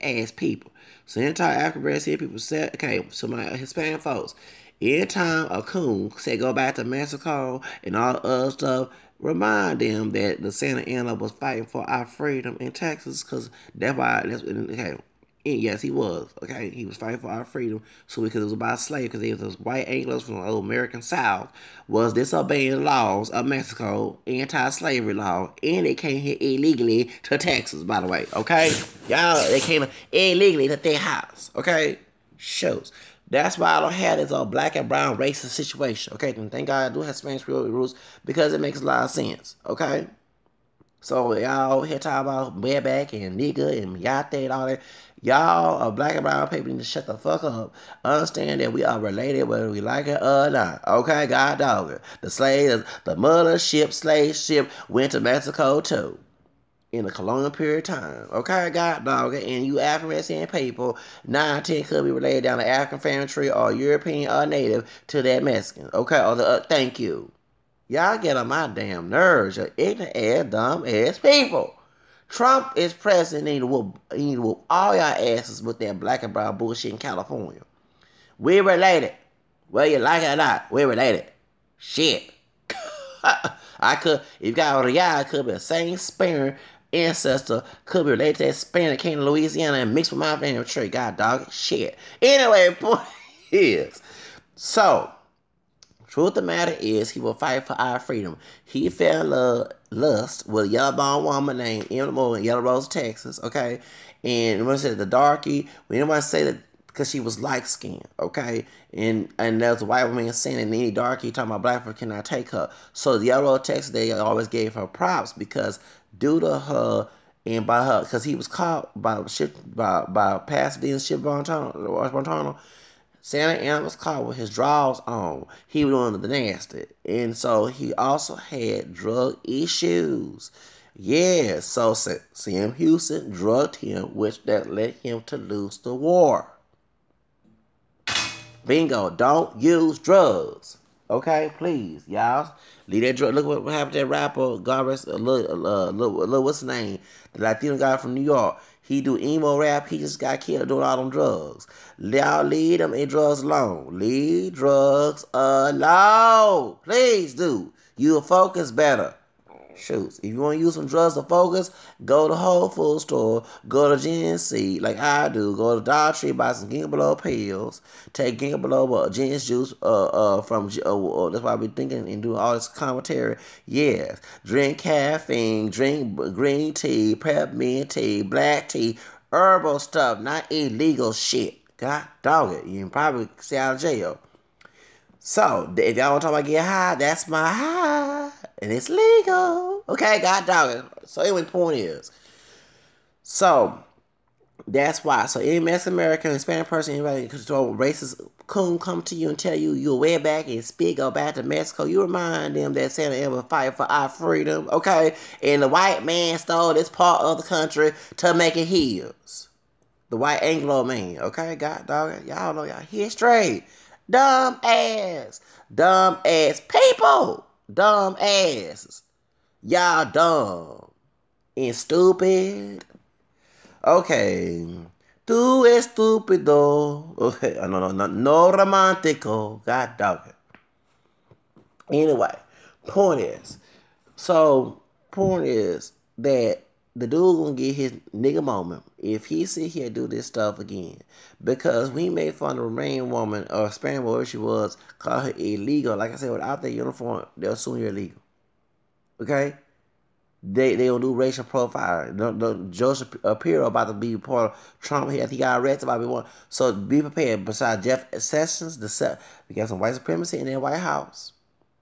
ass people. So anytime African American people said, okay, so my Hispanic folks, anytime a coon said go back to Mexico and all the other stuff, remind them that the Santa Ana was fighting for our freedom in Texas, because okay. And yes, he was. Okay, he was fighting for our freedom, so because it was about slaves, because they was those white Anglos from the old American South was disobeying laws of Mexico, anti-slavery law, and they came here illegally to Texas. By the way, okay, y'all, they came illegally to their house. Okay, shows. That's why I don't have this black and brown racist situation. Okay, and thank God I do have Spanish rules because it makes a lot of sense. Okay. So y'all here talking about bareback and nigga and yate and all that. Y'all are black and brown people need to shut the fuck up. Understand that we are related whether we like it or not. Okay, God dog it. The mother slave ship went to Mexico too. In a colonial period of time. Okay, God dog it. And you African people, 9 10 could be related down the African family tree or European or native to that Mexican. Okay, or the thank you. Y'all get on my damn nerves, you ignorant ass, dumb ass people. Trump is president. He need to whoop all y'all asses with that black and brown bullshit in California. We related. Whether you like it or not, we related. Shit. I could, if you got a y'all, could be the same Spaniard ancestor, could be related to that Spaniard that came to Louisiana and mixed with my family tree. God dog, shit. Anyway, point is, so, truth of the matter is, he will fight for our freedom. He fell in lust with a yellow-bone woman named Emma Moore in Yellow Rose, Texas, okay? And when I said the darky, we didn't want to say that because she was light-skinned, okay? And there was a white woman saying that any darky talking about black people cannot take her. So the Yellow Rose, Texas, they always gave her props because due to her and by her, because he was caught by Pasadena ship Montana, Santa Ana was caught with his drawers on. He was doing the nasty. And so he also had drug issues. Yeah, so Sam Houston drugged him, which that led him to lose the war. Bingo, don't use drugs. Okay, please, y'all. Leave that drug. Look what happened to that rapper, what's his name? The Latino guy from New York. He do emo rap. He just got killed doing all them drugs. Y'all leave them and drugs alone. Leave drugs alone. Please do. You'll focus better. Shoot, if you want to use some drugs to focus, go to Whole Foods store, go to GNC, like I do, go to Dollar Tree, buy some ginkgo biloba pills, take ginkgo biloba ginger juice, that's why I be thinking and doing all this commentary. Yes, drink caffeine, drink green tea, peppermint tea, black tea, herbal stuff, not illegal shit. God dog it, you can probably stay out of jail. So, if y'all want to talk about get high, that's my high. And it's legal. Okay, God dog it. So, anyway, the point is. So, that's why. So, any Mexican American, Hispanic person, anybody control racist coon come to you and tell you you're way back and speak go back to Mexico, you remind them that Santa ever fight for our freedom, okay? And the white man stole this part of the country to make it his. The white Anglo man, okay? God dog it. Y'all know y'all history. Dumb ass. Dumb ass people. Dumb asses. Y'all dumb. And stupid. Okay. Tú estúpido. Okay. No romantico. God dog it. Anyway. Point is that the dude gonna get his nigga moment if he sit here and do this stuff again. Because we made fun of a Romanian woman or a Spanish woman, whatever she was, call her illegal. Like I said, without their uniform, they'll assume you're illegal. Okay? They don't do racial profiling. Joseph Shapiro about to be part of Trump. He got arrested by one. So be prepared. Besides Jeff Sessions, we got some white supremacy in their White House.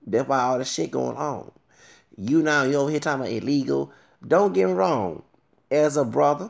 That's why all this shit going on. You over here talking about illegal. Don't get me wrong. As a brother,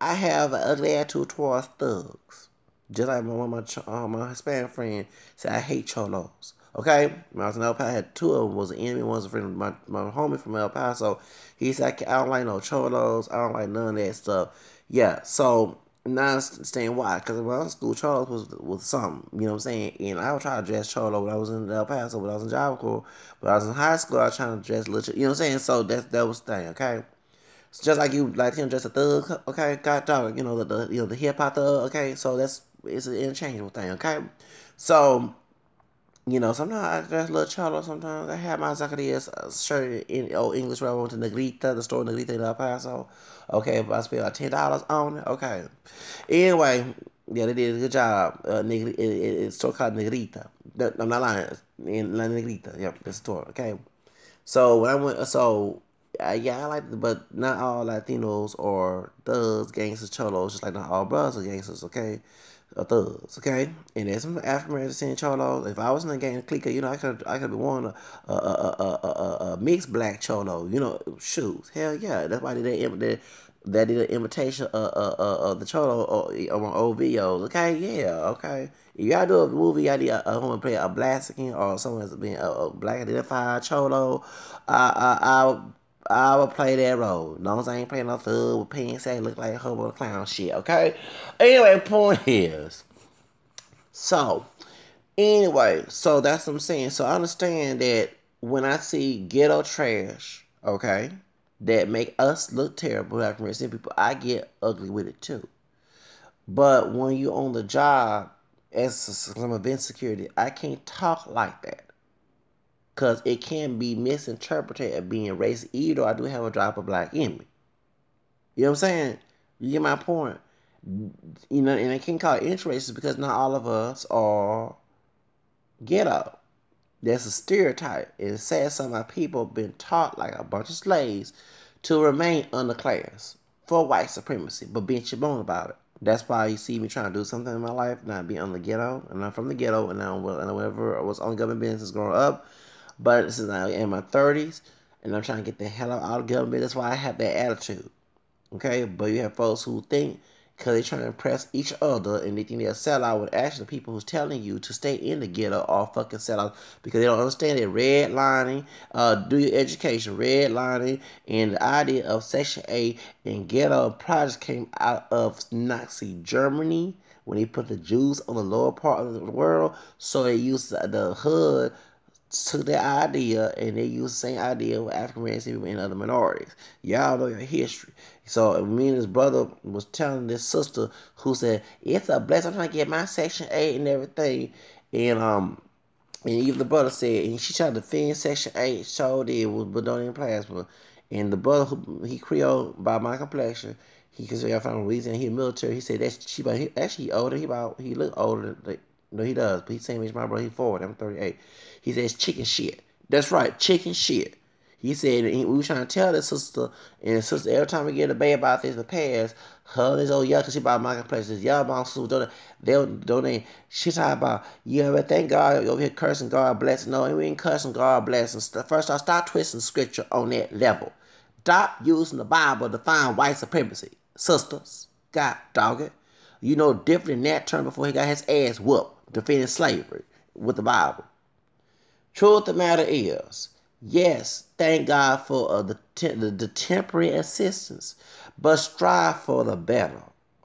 I have an ugly attitude towards thugs. Just like my Hispanic friend said, I hate cholos. Okay? When I was in El Paso, I had two of them was an enemy. One was a friend of my homie from El Paso. He said, I don't like no cholos. I don't like none of that stuff. Yeah, so now I understand why. Because when I was in school, cholos was something. You know what I'm saying? And I would try to dress cholo when I was in El Paso, when I was in Java Corps. When I was in high school, I was trying to dress little. You know what I'm saying? So that was the thing, okay? It's just like you like him, just a thug, okay? God dog, the hip hop thug, okay? So it's an interchangeable thing, okay? So sometimes I dress a little cholo. Sometimes I have my Zacarias shirt in old English where I went to Negrita, the store Negrita in El Paso. Okay, but I spent like $10 on it. Okay. Anyway, yeah, they did a good job. It's store called Negrita. I'm not lying. In La Negrita, yep, the store. Okay. So when I went, yeah, I like it, but not all Latinos or thugs, gangsters, cholos, just like not all brothers are gangsters, okay? Or thugs, okay? And there's some African Americans saying cholos. If I was in a gang clique, I could be one a mixed black cholo, shoes. Hell yeah, that's why they did an imitation of the cholo on old videos. Okay, yeah, okay. If y'all do a movie, I need a woman play a black skin or someone that's being a black identified cholo. I would play that role. No, I ain't playing no thug with pants that look like a hobo clown shit, okay? Anyway, point is. So that's what I'm saying. So I understand that when I see ghetto trash, okay, that make us look terrible, African American people, I get ugly with it too. But when you on the job as some event security, I can't talk like that. Because it can be misinterpreted as being racist, even though I do have a drop of black in me. You know what I'm saying? You get my point? And I can't call it interracist because not all of us are ghetto. That's a stereotype. It says some of our people have been taught like a bunch of slaves to remain underclass for white supremacy, but being chibone about it. That's why you see me trying to do something in my life, not be on the ghetto. And I'm from the ghetto, and whenever I was on government business growing up, but since I'm in my 30s, and I'm trying to get the hell out of government, that's why I have that attitude. Okay? But you have folks who think, because they're trying to impress each other, and they think they'll sell out with actually the people who's telling you to stay in the ghetto or fucking sell out, because they don't understand it. Redlining, do your education, redlining, and the idea of Section 8 and ghetto projects came out of Nazi Germany, when they put the Jews on the lower part of the world, so they used the hood, took that idea and they used the same idea with African Americans and other minorities. Y'all know your history. So me and his brother was telling this sister who said, it's a blessing. I'm trying to get my Section 8 and everything. And And even the brother said, and she tried to defend Section 8, showed it was Bedonian plasma. And the brother, who he Creole by my complexion, he because I found Louisiana, he military. He said that's she, but he, actually he older. He look older. No, he does. But he's same age my brother. He 40. I'm 38. He says chicken shit. That's right, chicken shit. He said we were trying to tell this sister, and sister every time we get a debate about this in the past, her and this old young, cause she about my complexion, this young mom sister they'll donate. She talking about but thank God you over here cursing God bless. No, we ain't cursing God bless. First off, stop twisting scripture on that level. Stop using the Bible to find white supremacy, sisters. God dog it. You know different than that term before he got his ass whooped defending slavery with the Bible. Truth of the matter is, yes, thank God for the temporary assistance, but strive for the better.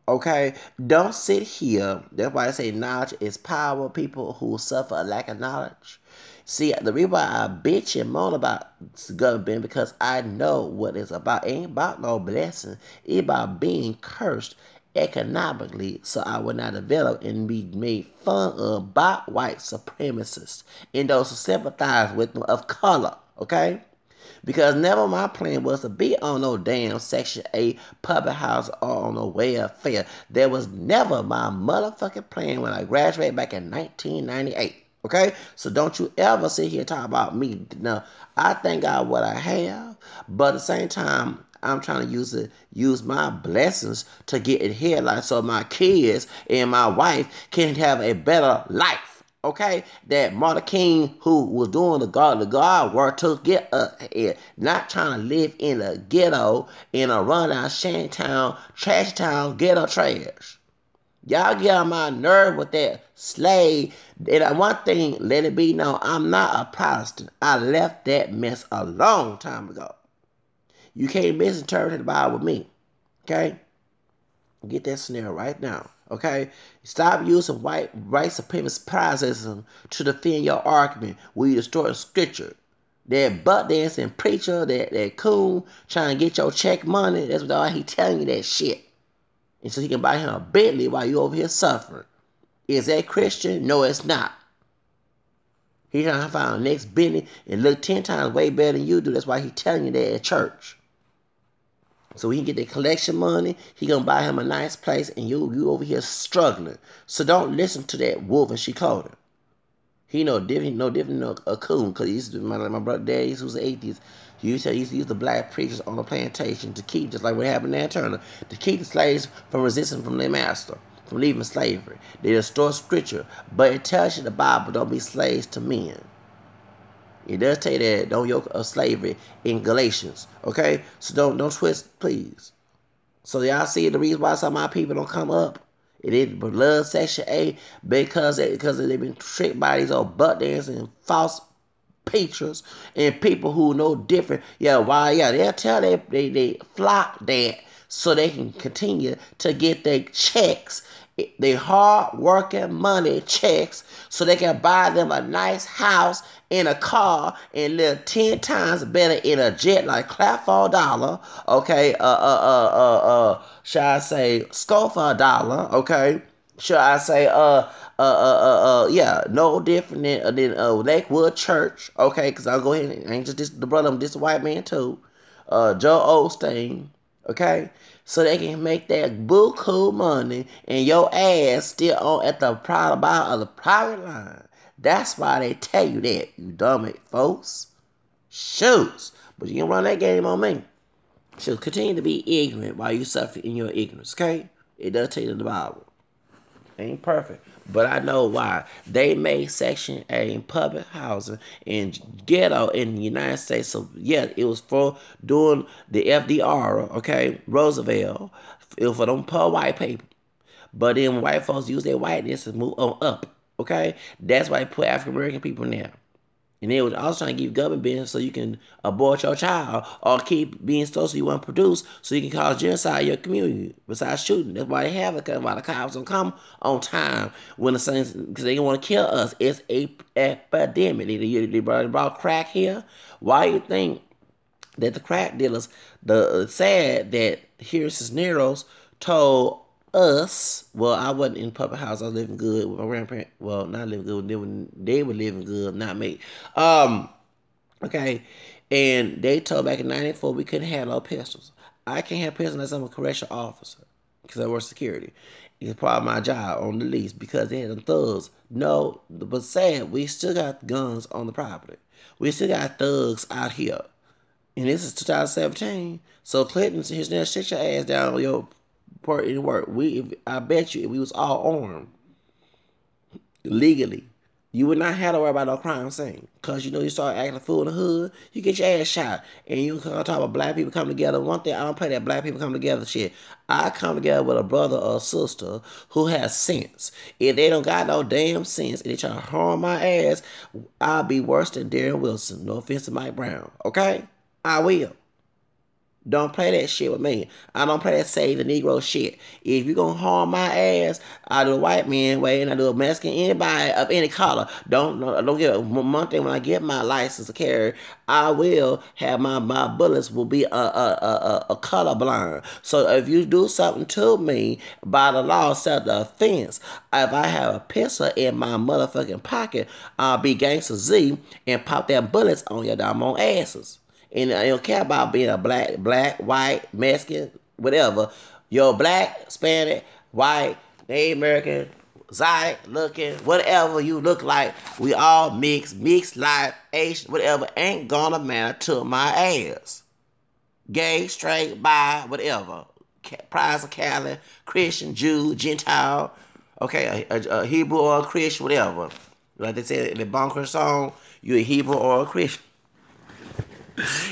Okay? Don't sit here. That's why I say knowledge is power. People who suffer a lack of knowledge. See, the reason why I bitch and moan about government because I know what it's about. It ain't about no blessing. It's about being cursed economically so I would not develop and be made fun of by white supremacists and those who sympathize with them of color, okay? Because never my plan was to be on no damn Section 8 public house or on no welfare. That was never my motherfucking plan when I graduated back in 1998. Okay? So don't you ever sit here and talk about me. Now, I thank God what I have, but at the same time, I'm trying to use my blessings to get it here, like so my kids and my wife can have a better life. Okay, that Martin King, who was doing the God work to get us here, not trying to live in a ghetto, in a rundown shantytown, trash town, ghetto trash. Y'all get on my nerve with that slave. And one thing, let it be known, I'm not a Protestant. I left that mess a long time ago. You can't misinterpret the Bible with me. Okay? Get that snare right now. Okay? Stop using white supremacist processism to defend your argument where you distort scripture. That butt dancing preacher, that coon trying to get your check money, that's why he telling you that shit. And so he can buy him a Bentley while you over here suffering. Is that Christian? No, it's not. He trying to find the next Bentley and look 10 times way better than you do. That's why he telling you that at church. So he can get the collection money. He gonna buy him a nice place, and you over here struggling. So don't listen to that wolf in sheep clothing. He no different than a coon. Cause he used to, my brother Daddy, who's an atheist, he used to use the black preachers on the plantation to keep, just like what happened in Turner, to keep the slaves from resisting from their master, from leaving slavery. They distort scripture, but it tells you the Bible don't be slaves to men. It does tell you that don't yoke of slavery in Galatians. Okay? So don't twist, please. So y'all see the reason why some of my people don't come up. It is blood Section 8 because they've been tricked by these old butt dancing false preachers and people who know different. They'll tell they flock that so they can continue to get their checks, their hard working money checks, so they can buy them a nice house in a car and live 10 times better in a jet, like clap for a dollar, okay? Shall I say score for a dollar, okay? Shall I say no different than Lakewood Church, okay? Because I'll go ahead and ain't just the brother, I'm just a white man too. Joe Osteen, okay? So they can make that buku money and your ass still on at the bottom of the private line. That's why they tell you that, you dumb folks. Shoots. But you can run that game on me. So continue to be ignorant while you suffer in your ignorance, okay? It does tell you in the Bible. Ain't perfect. But I know why. They made Section 8 in public housing and ghetto in the United States. So, yeah, it was for doing the FDR, okay? Roosevelt. It was for them poor white people. But then white folks use their whiteness to move on up, okay? That's why they put African American people in there. And they was also trying to give you government business so you can abort your child or keep being so you want to produce so you can cause genocide in your community besides shooting. That's why they have it, because why the cops don't come on time when the Saints, because they don't want to kill us. It's a epidemic. They brought crack here. Why you think that the crack dealers, the sad that here Cisneros told us, well, I wasn't in public house. I was living good with my grandparents. Well, not living good. They were living good, not me. Um, okay. And they told back in '94 we couldn't have no pistols. I can't have pistols unless I'm a correctional officer because I work security. It's part of my job on the lease because they had them thugs. No, but sad, we still got guns on the property. We still got thugs out here. And this is 2017. So Clinton, his now sit your ass down on your part in work. I bet you, if we was all armed legally, you would not have to worry about no crime scene. Cause you start acting a fool in the hood, you get your ass shot. And you come talk about black people come together. One thing, I don't play that black people come together shit. I come together with a brother or a sister who has sense. If they don't got no damn sense and they try to harm my ass, I'll be worse than Darren Wilson. No offense to Mike Brown. Okay? I will. Don't play that shit with me. I don't play that save the Negro shit. If you gonna harm my ass, I do a white man way and I do a Mexican, anybody of any color. Don't get one thing. When I get my license to carry, I will have my bullets will be a color blind. So if you do something to me by the law, self the offense. If I have a pistol in my motherfucking pocket, I'll be Gangster Z and pop that bullets on your doggone asses. And I don't care about being a black, white, Mexican, whatever. You're black, Hispanic, white, Native American, Zodiac looking, whatever you look like. We all mixed life, Asian, whatever. Ain't gonna matter to my ass. Gay, straight, bi, whatever. Prize of Cali, Christian, Jew, Gentile, okay, a Hebrew or a Christian, whatever. Like they said in the Bonker song, you're a Hebrew or a Christian.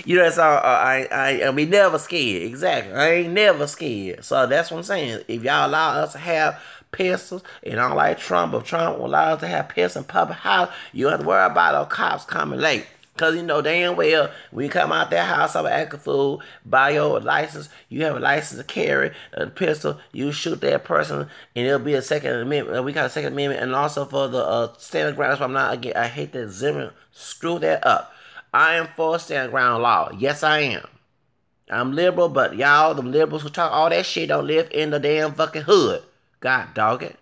That's all. I be never scared. Exactly. I ain't never scared. So that's what I'm saying. If y'all allow us to have pistols, and I don't like Trump, but Trump will allow us to have pistols in public house, you don't have to worry about those cops coming late. Because damn well, when you come out that house, I'm an acting fool, buy your license, you have a license to carry a pistol, you shoot that person, and it'll be a Second Amendment. We got a Second Amendment, and also for the standard ground. That's why I'm not, again, I hate that Zimmer screw that up. I am for stand ground law. Yes, I am. I'm liberal, but y'all, them liberals who talk all that shit don't live in the damn fucking hood. God dog it.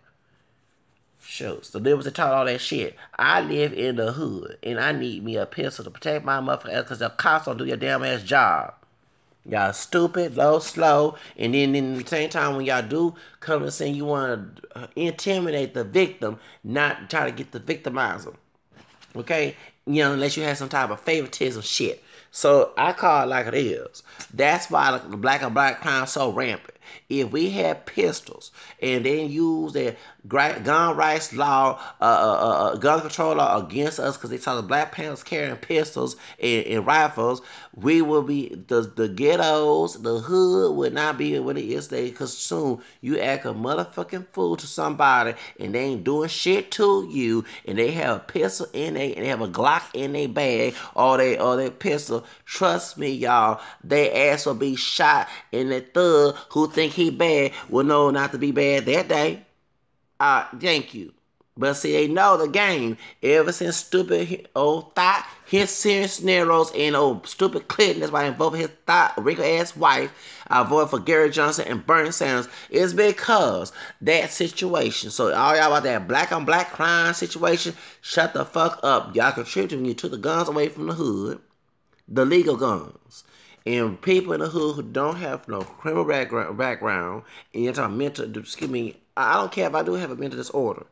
Shows. The liberals that talk all that shit. I live in the hood, and I need me a pistol to protect my motherfucker ass because the cops don't do your damn ass job. Y'all stupid, slow, and then in the same time when y'all do come and say you want to intimidate the victim, not try to get the victimizer. Okay? Unless you have some type of favoritism shit. So I call it like it is. That's why the black on black crime is so rampant. If we had pistols and then use the gun rights law, gun control law against us because they saw the Black Panthers carrying pistols and rifles, we will be, the ghettos, the hood would not be what it is today, because soon you act a motherfucking fool to somebody and they ain't doing shit to you and they have a pistol and they have a Glock in their bag or their pistol. Trust me, y'all, they ass will be shot, and the thug who think he bad will know not to be bad that day. Thank you. But see, they know the game. Ever since stupid old thought, his serious scenarios and old stupid Clinton, that's why I voted for his thought, wrinkle ass wife. I voted for Gary Johnson and Bernie Sanders. It's because that situation. So all y'all about that black on black crime situation, shut the fuck up. Y'all contributed when you took the guns away from the hood, the legal guns. And people in the hood who don't have no criminal background, and you're talking mental, excuse me, I don't care if I do have a mental disorder.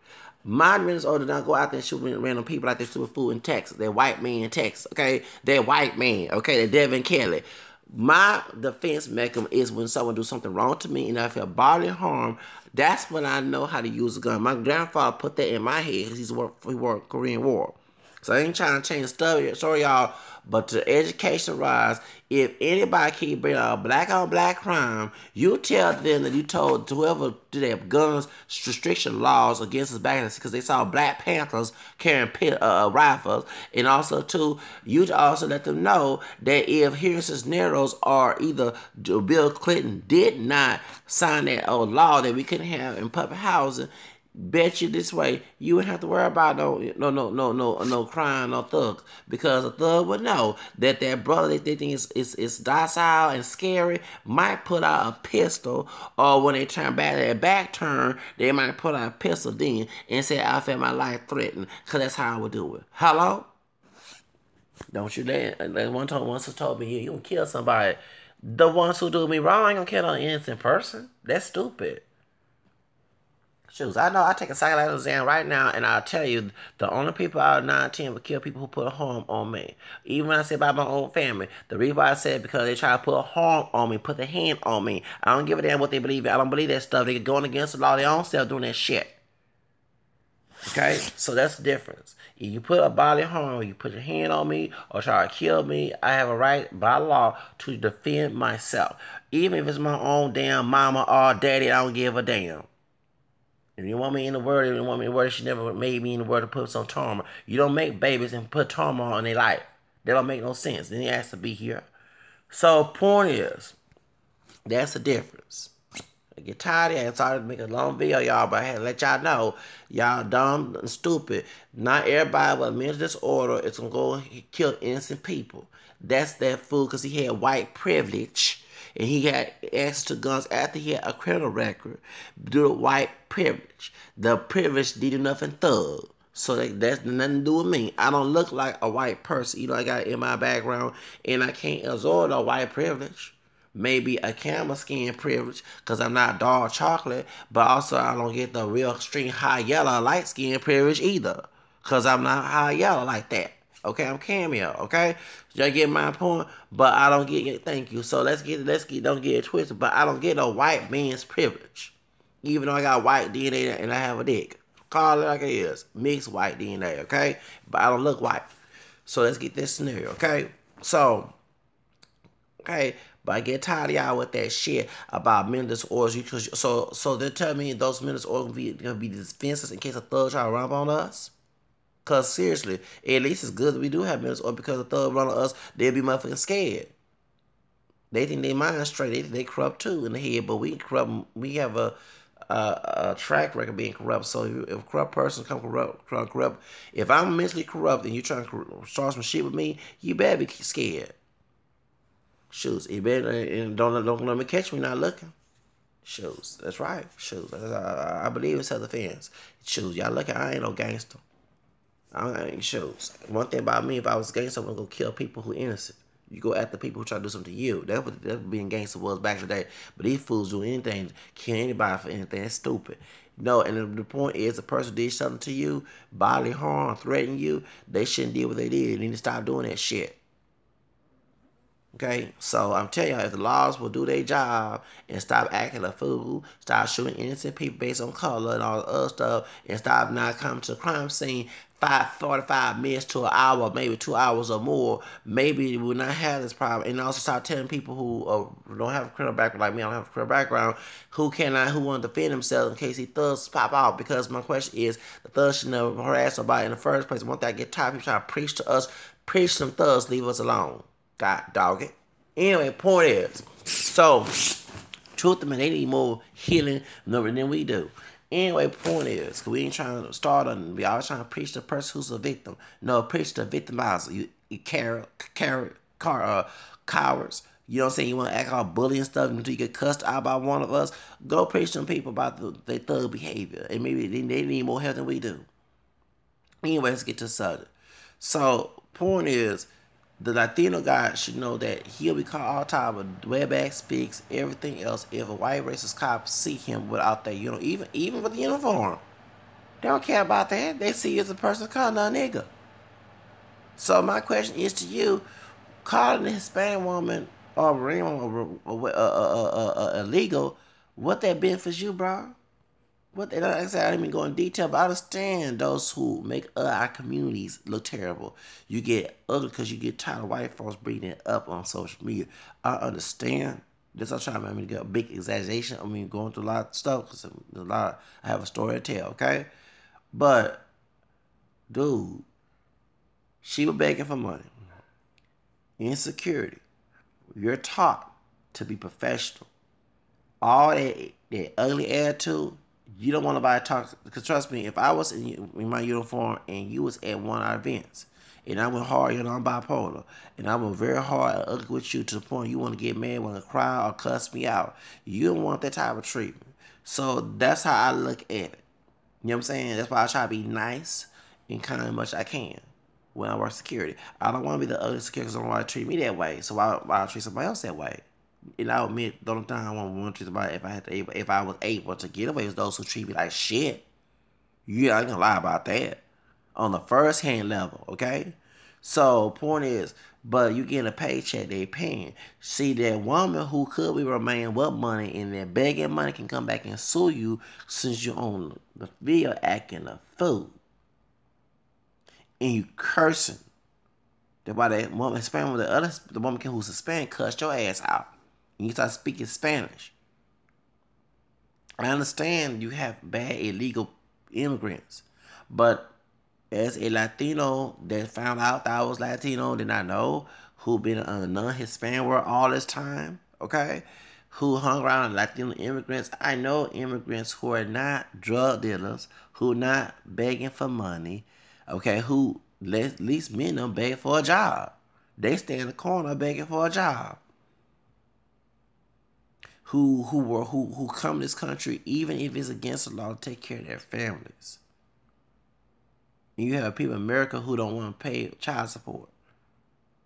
My mental disorder don't go out there and shoot random people like they stupid fool in Texas. They're white men in Texas, okay? They're white men, okay? They're Devin Kelly. My defense mechanism is when someone do something wrong to me and I feel bodily harm, that's when I know how to use a gun. My grandfather put that in my head because he worked Korean War. So I ain't trying to change the story, y'all. But to education rise, if anybody keep bringing out black on black crime, you tell them that you told whoever did have guns restriction laws against us back because they saw Black Panthers carrying rifles, and also too, you also let them know that if hearing scenarios are either Bill Clinton did not sign that old law that we couldn't have in public housing, Bet you this way, you wouldn't have to worry about no crime, no thugs, because a thug would know that that brother they think is docile and scary might put out a pistol, or when they turn back their back turn, they might put out a pistol then and say I felt my life threatened, cause that's how I would do it. Hello? Don't you let one time once told me you gonna kill somebody. The ones who do me wrong ain't gonna kill an innocent person. That's stupid. Shoes, I know I take a psychological exam right now, and I'll tell you the only people out of 9 10 would kill people who put harm on me. Even when I say about my own family, the reason why I said because they try to put harm on me, put their hand on me. I don't give a damn what they believe in. I don't believe that stuff. They're going against the law. They own self doing that shit. Okay, so that's the difference. If you put a bodily harm, or you put your hand on me, or try to kill me, I have a right by law to defend myself. Even if it's my own damn mama or daddy, I don't give a damn. If you want me in the world, if you want me in the world, she never made me in the world to put some trauma. You don't make babies and put trauma on their life. That don't make no sense. Then he has to be here. So point is, that's the difference. I get tired of it. I started to make a long video, y'all, but I had to let y'all know, y'all dumb and stupid. Not everybody with a mental disorder is going to go kill innocent people. That's that fool because he had white privilege. And he had access to guns after he had a criminal record due to white privilege. The privilege did nothing thug. So that's nothing to do with me. I don't look like a white person. You know, I got it in my background, and I can't absorb the white privilege. Maybe a camel skin privilege, because I'm not dark chocolate, but also I don't get the real extreme high yellow light skin privilege either, because I'm not high yellow like that. Okay, I'm cameo. Okay, y'all get my point, but I don't get it. Thank you. So don't get it twisted. But I don't get no white man's privilege, even though I got white DNA and I have a dick. Call it like it is, mixed white DNA. Okay, but I don't look white. So let's get this scenario. Okay, so okay. But I get tired of y'all with that shit about mental disorders. So they're telling me those mental disorders gonna be defenses in case a thug try to run up on us. Cause seriously, at least it's good that we do have mental disorders because a thug run on us, they'll be motherfucking scared. They think they mind straight. They think they corrupt too in the head, but we corrupt. We have a track record being corrupt. So if a corrupt person come corrupt, if I'm mentally corrupt and you trying to start some shit with me, you better be scared. Shoes. You better and don't let me catch me not looking. Shoes. That's right. Shoes. I believe in self-defense. Shoes. Y'all looking. I ain't no gangster. I ain't shoes. One thing about me, if I was gangster, I'm gonna go kill people who innocent. You go after people who try to do something to you. That's what being gangster was back in the day. But these fools do anything, kill anybody for anything. That's stupid. No, and the point is, the person did something to you, bodily harm, threaten you, they shouldn't do what they did. They need to stop doing that shit. Okay, so I'm telling you, if the laws will do their job and stop acting a fool, stop shooting innocent people based on color and all the other stuff, and stop not coming to the crime scene 45 minutes to an hour, maybe 2 hours or more, maybe we will not have this problem. And also stop telling people who don't have a criminal background like me, I don't have a criminal background, who want to defend themselves in case these thugs pop out. Because my question is, the thugs should never harass nobody in the first place. One thing I get tired of people trying to preach to us, preach some thugs, leave us alone. God dog it. Anyway, point is, so truth to me, they need more healing than we do. Anyway, point is, cause we ain't trying to start on. We always trying to preach the person who's a victim. No, preach the victimizer. You cowards. You know what I'm saying? You want to act all bully and stuff until you get cussed out by one of us. Go preach to them people about their thug behavior, and maybe they need more help than we do. Anyway, let's get to the subject. So, point is, the Latino guy should know that he'll be caught all the time with wetback speaks, everything else, if a white racist cop see him without that, even with the uniform. They don't care about that. They see you as a person calling a nigga. So my question is to you, calling a Hispanic woman or illegal, what that benefits you, bro? What they, like I said, I didn't even go in detail, but I understand those who make our communities look terrible. You get ugly because you get tired of white folks bringing it up on social media. I understand. This I'm trying to make me get a big exaggeration. I mean, going through a lot of stuff because I have a story to tell, okay? But, dude, she was begging for money. Insecurity. You're taught to be professional. All that ugly attitude, You don't want nobody to talk. Because trust me, if I was in my uniform and you was at one of our events, and I went hard, you know, I'm bipolar, and I went very hard and ugly with you to the point you want to get mad, want to cry, or cuss me out. You don't want that type of treatment. So that's how I look at it. You know what I'm saying? That's why I try to be nice and kind as much as I can when I work security. I don't want to be the ugly security because I don't want to treat me that way. So why treat somebody else that way? And I'll admit, the only time I want to treat somebody if I was able to get away with those who treat me like shit. Yeah, I ain't gonna lie about that. On the first hand level, okay? So point is, but you getting a paycheck, they paying. See, that woman who could be remain with money and that begging money can come back and sue you since you own the video acting a fool. And you cursing. That's why that woman Hispanic, the woman who's Hispanic cussed your ass out. And you start speaking Spanish. I understand you have bad illegal immigrants, but as a Latino that found out that I was Latino, did not know, who been in a non-Hispanic world all this time, okay, who hung around Latino immigrants, I know immigrants who are not drug dealers, who not begging for money, okay, who at least many of them beg for a job. They stay in the corner begging for a job. Who come to this country even if it's against the law to take care of their families. And you have people in America who don't want to pay child support,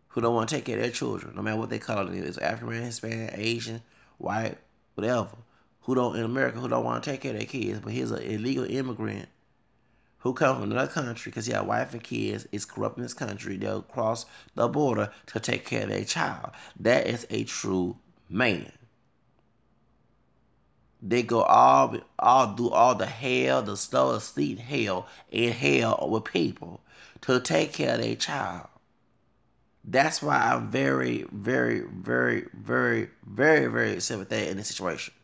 who don't want to take care of their children, no matter what they call it. It's African, Hispanic, Asian, white, whatever. Who don't in America who don't want to take care of their kids, but here's an illegal immigrant who comes from another country because he has a wife and kids, is corrupting this country. They'll cross the border to take care of their child. That is a true man. They go all do all the hell, the slow sleep hell and hell with people to take care of their child. That's why I'm very, very, very, very, very, very sympathetic in this situation.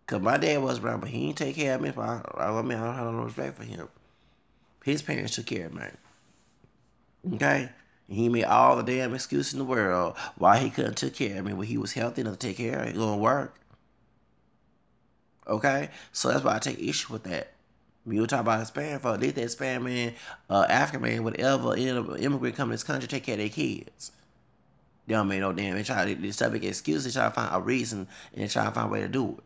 Cause my dad was around, but he didn't take care of me. I don't have no respect for him. His parents took care of me. Okay? And he made all the damn excuses in the world why he couldn't take care of me when he was healthy enough to take care of me. He gonna work. Okay? So that's why I take issue with that. When you talk about Hispanic folk, they think Hispanic man, African man, whatever, immigrant come to this country, take care of their kids. They don't make no damn. They try to make excuses, they try to find a reason, and they try to find a way to do it.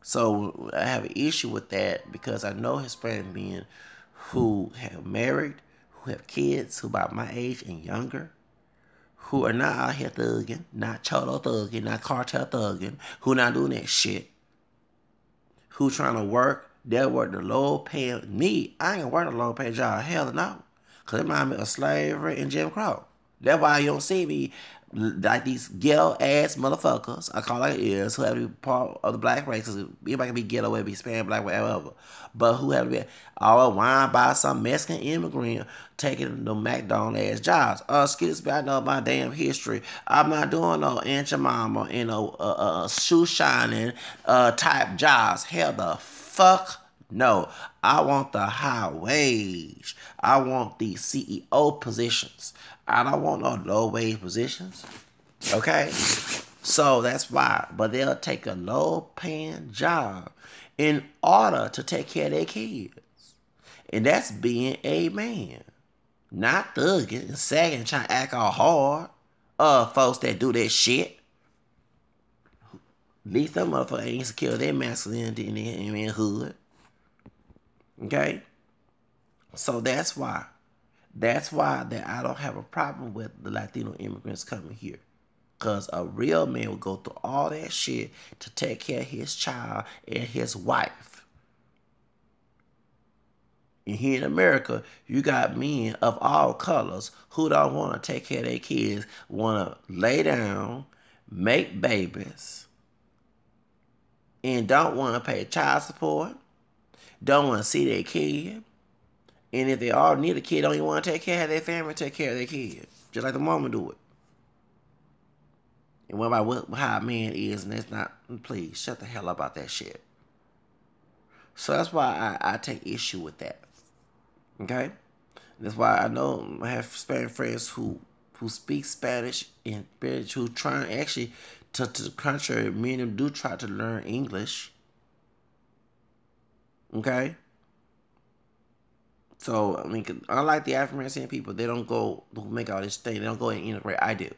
So I have an issue with that because I know Hispanic men who have married, who have kids, who about my age and younger, who are not out here thugging, not cholo thugging, not cartel thugging, who not doing that shit, who trying to work, they'll work the low paying. Me, I ain't work a low paying job. Hell no. Because it reminds me of slavery and Jim Crow. That's why you don't see me like these ghetto ass motherfuckers, I call it like it is, who have to be part of the black race. Cause anybody can be ghetto, whether be Spanish, black, whatever. But who have to be all whined by some Mexican immigrant taking the McDonald's ass jobs. Excuse me, I know my damn history. I'm not doing no Aunt your mama and no shoe shining type jobs. Hell the fuck no. I want the high wage. I want the CEO positions. I don't want no low wage positions. Okay? So that's why. But they'll take a low paying job in order to take care of their kids. And that's being a man. Not thugging and sagging and trying to act all hard. Folks that do that shit. At least them motherfuckers ain't secure their masculinity in their hood. Okay? So that's why. That's why that I don't have a problem with the Latino immigrants coming here. Because a real man will go through all that shit to take care of his child and his wife. And here in America, you got men of all colors who don't want to take care of their kids, want to lay down, make babies, and don't want to pay child support, don't want to see their kid. And if they all need a kid, don't even want to take care of their family, take care of their kid. Just like the mama do it. And what about how a man is, and that's not, please, shut the hell up about that shit. So that's why I take issue with that. Okay? That's why I know I have Spanish friends who speak Spanish and who try actually, to the contrary, many of them do try to learn English. Okay? So, I mean, unlike the African American people, they don't go make all this thing. They don't go and integrate. I do.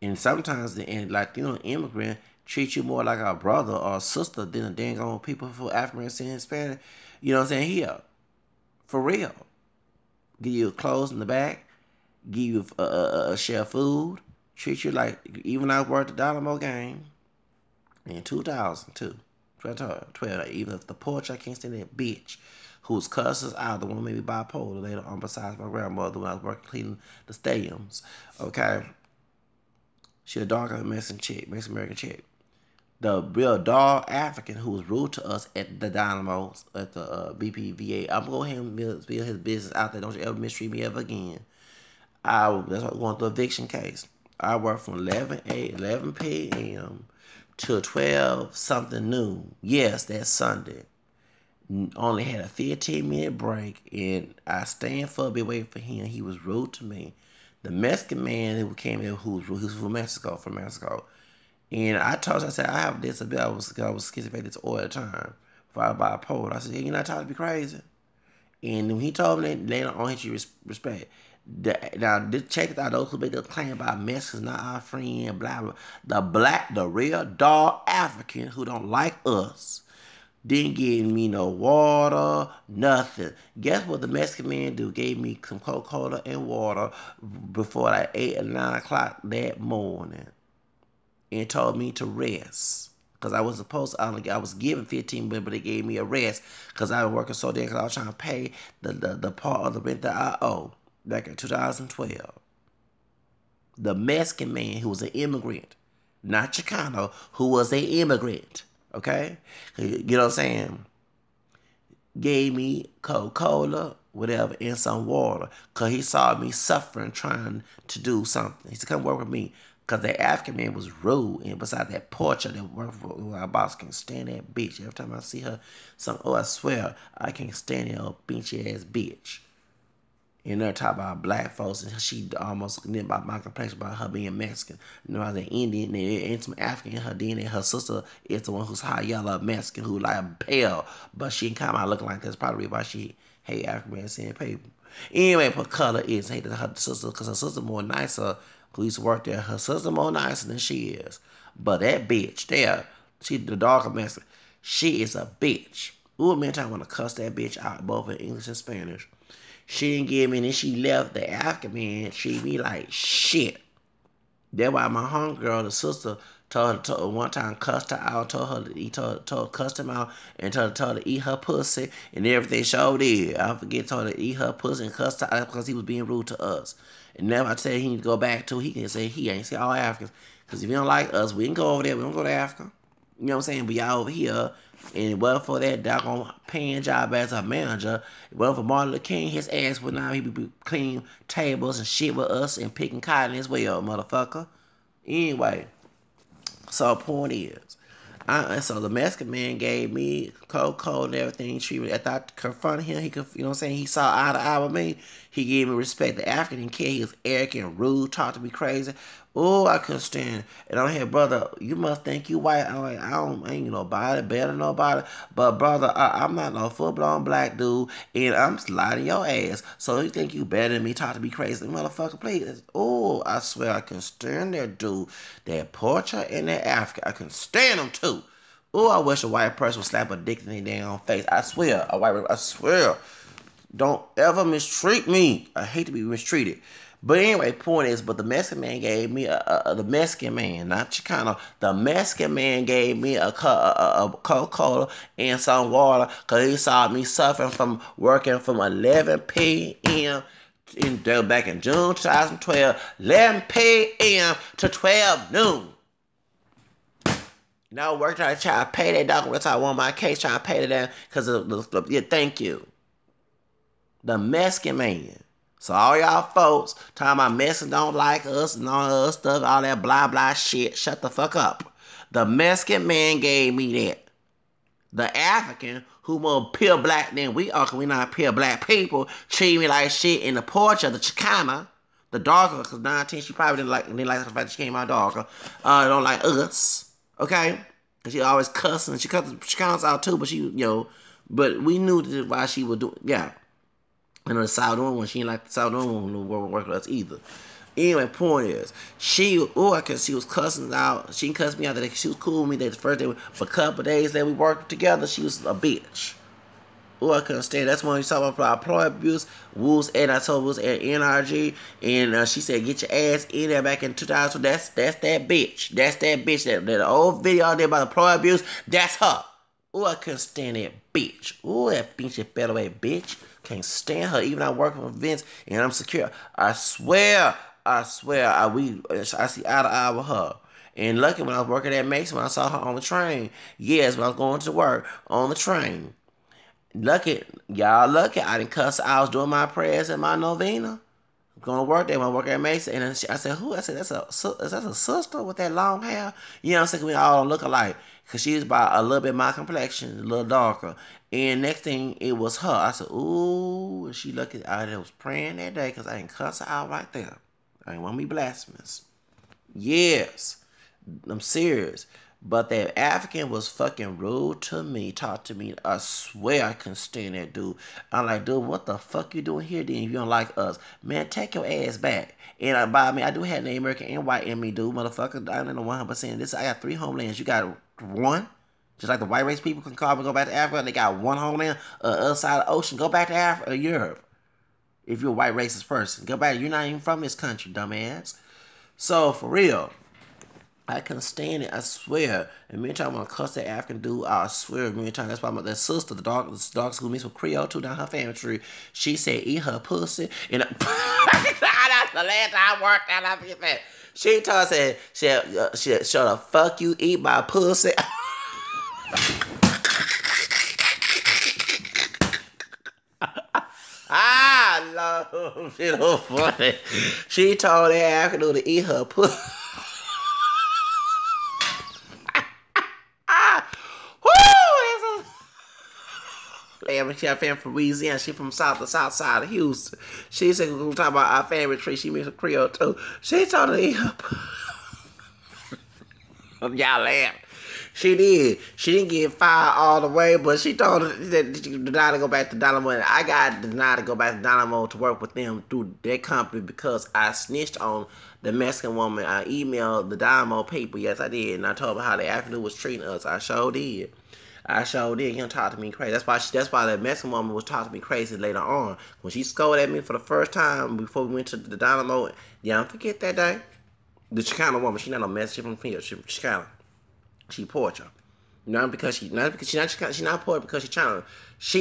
And sometimes the Latino immigrant treat you more like a brother or a sister than the dang on people for African American and Hispanic. You know what I'm saying? Here. For real. Give you clothes in the back. Give you a share of food. Treat you like, even I worked the Dynamo game in 2002. 12, even if the Pocho, I can't stand that bitch whose cusses out, the one made me bipolar later on besides my grandmother when I was working cleaning the stadiums. Okay? She a darker Mexican chick, Mexican American chick. The real dog African who was rude to us at the Dynamos, at the BPVA. I'm going to go ahead and spill his business out there. Don't you ever mistreat me ever again. That's why I'm going through an eviction case. I worked from 11 p.m. to 12 something noon. Yes, that's Sunday. Only had a 15-minute break, and I stand for a bit waiting for him. He was rude to me. The Mexican man who came in, who was from Mexico. And I told him, I said, I have a disability. I was schizophrenic all the time. Before I bipolar. I said, hey, you're not trying to be crazy. And when he told me that, later on, he respect. Now, check it out. Those who make the claim about Mexicans, not our friend, blah, blah. The real dog African who don't like us, didn't give me no water, nothing. Guess what the Mexican man do? Gave me some Coca-Cola and water before like 8 or 9 o'clock that morning. And told me to rest. Because I was supposed to, I was given 15 minutes, but they gave me a rest. Because I was working so damn, because I was trying to pay the part of the rent that I owe back in 2012. The Mexican man who was an immigrant, not Chicano, who was an immigrant, okay? You know what I'm saying? Gave me Coca-Cola, whatever, and some water. Because he saw me suffering trying to do something. He said, come work with me. Because the African man was rude. And besides that Pocho that worked for our boss, can't stand that bitch. Every time I see her, I swear, I can't stand that old beachy ass bitch. And they're talking about black folks, and she almost did about my complaints about her being Mexican. You know, I was an Indian, and some African in her DNA. Her sister is the one who's high yellow Mexican, who like pale, but she come out looking like this. Probably why she hate African American people. Anyway, her color is hated her sister because her sister more nicer. Who used to work there? Her sister more nicer than she is. But that bitch there, she the darker Mexican. She is a bitch. Ooh, man, I want to cuss that bitch out both in English and Spanish. She didn't give me, and then she left the African man. She be like, shit. That's why my homegirl, the sister, told her one time, cussed her out, cussed him out, and told her to eat her pussy, and everything she did. I forget, told her to eat her pussy and cussed her out because he was being rude to us. And now I tell you, he need to go back to, he can say he ain't say all Africans. Because if you don't like us, we can go over there. We don't go to Africa. You know what I'm saying? But y'all over here, and it wasn't for that doggone paying job as a manager. It wasn't for Martin Luther King, his ass would now he be cleaning tables and shit with us and picking cotton as well, motherfucker. Anyway, so the point is, so the Mexican man gave me Coca-Cola and everything. After I confronted him, he could, you know what I'm saying, he saw eye to eye with me. He gave me respect. The African didn't care. He was arrogant, rude, talked to me crazy. Oh, I couldn't stand it. And I'm here, brother, you must think you white. I'm like, I ain't nobody, better than nobody. But, brother, I'm not no full-blown black dude, and I'm sliding your ass. So you think you better than me, talk to me crazy. Motherfucker, please. Oh, I swear I can stand that dude. That Pocho and that African. I can stand them, too. Oh, I wish a white person would slap a dick in their damn face. I swear, I swear. Don't ever mistreat me. I hate to be mistreated. But anyway, point is, but the Mexican man gave me the Mexican man, not Chicano. The Mexican man gave me a Coca-Cola and some water because he saw me suffering from working from 11 p.m. back in June 2012, 11 p.m. to 12 noon. Now work trying to pay that dog. That's how I won my case, trying to pay that because yeah, thank you. The Mexican man. So all y'all folks talking about Mexicans don't like us and all that other stuff, all that blah blah shit, shut the fuck up. The Mexican man gave me that. The African, who more pure black than we are, because we not pure black people, treat me like shit. In the Pocho, the Chicana, the darker, because 19, she probably didn't like the fact that she came out darker, don't like us, okay? Because she always cussing. She cussed the Chicanos out too, but she, you know, But we knew that why she was doing, yeah. And the Salvadoran one, she didn't like the Salvadoran one who won't work with us either. Anyway, point is, she was cussing out. She cussed me out that she was cool with me that the first day, for a couple of days that we worked together, she was a bitch. Oh, I couldn't stand it. That's when we talked about employee abuse. Wolves, and I told Wolves at NRG, and she said, "Get your ass in there." Back in 2000, that's that bitch. That's that bitch. That old video out there about employee abuse. That's her. Oh, I couldn't stand that bitch. Oh, that bitch, that featherweight bitch. Can't stand her. Even I work with Vince, and I'm secure. I swear, I see eye to eye with her. And lucky when I was working at Mason, when I saw her on the train. Yes, when I was going to work on the train. Lucky, y'all lucky. I didn't cuss. I was doing my prayers and my novena. Going to work there when I work at Mason. And I said, who? I said, that's a sister with that long hair. You know what I'm saying? We all look alike. Because she was about a little bit my complexion, a little darker. And next thing, it was her. I said, ooh. And she lucky. I was praying that day because I didn't cuss her out right there. I didn't want to be blasphemous. Yes. I'm serious. But that African was fucking rude to me, talked to me. I swear I couldn't stand that dude. I'm like, dude, what the fuck you doing here then if you don't like us? Man, take your ass back. And I do have the American and white in me, dude. Motherfucker, I don't know 100%. This, I got 3 homelands. You got 1? Just like the white race people can call me, go back to Africa. They got 1 homeland, other side of the ocean. Go back to Africa or Europe. If you're a white racist person. Go back. You're not even from this country, dumbass. So, for real. I couldn't stand it, I swear. And many times I'm gonna cuss that African dude, I swear, many times. That's why that sister, the dog school mixed with Creole too, down her family tree. She said, eat her pussy. And that's the last time I worked out. I forget that. She told us, she shut the fuck you, eat my pussy. Lord, she so funny. She told that African dude to eat her pussy. She had family from Louisiana. She from the south side of Houston. She said we're talking about our family tree. She mixed with Creole too. She told her to eat her. Y'all laugh. She did. She didn't get fired all the way, but she told her that she denied to go back to Dynamo. And I got denied to go back to Dynamo to work with them through their company because I snitched on the Mexican woman. I emailed the Dynamo people. Yes, I did. And I told them how the African was treating us. I sure did. You don't talk to me crazy. That's why the Mexican woman was talking to me crazy later on. When she scolded at me for the first time before we went to the Dynamo, yeah, don't forget that day. The Chicana woman, she not no Mexican, she from here. She Chicana. She Pocho. Not because she's not Pocho because she's China. She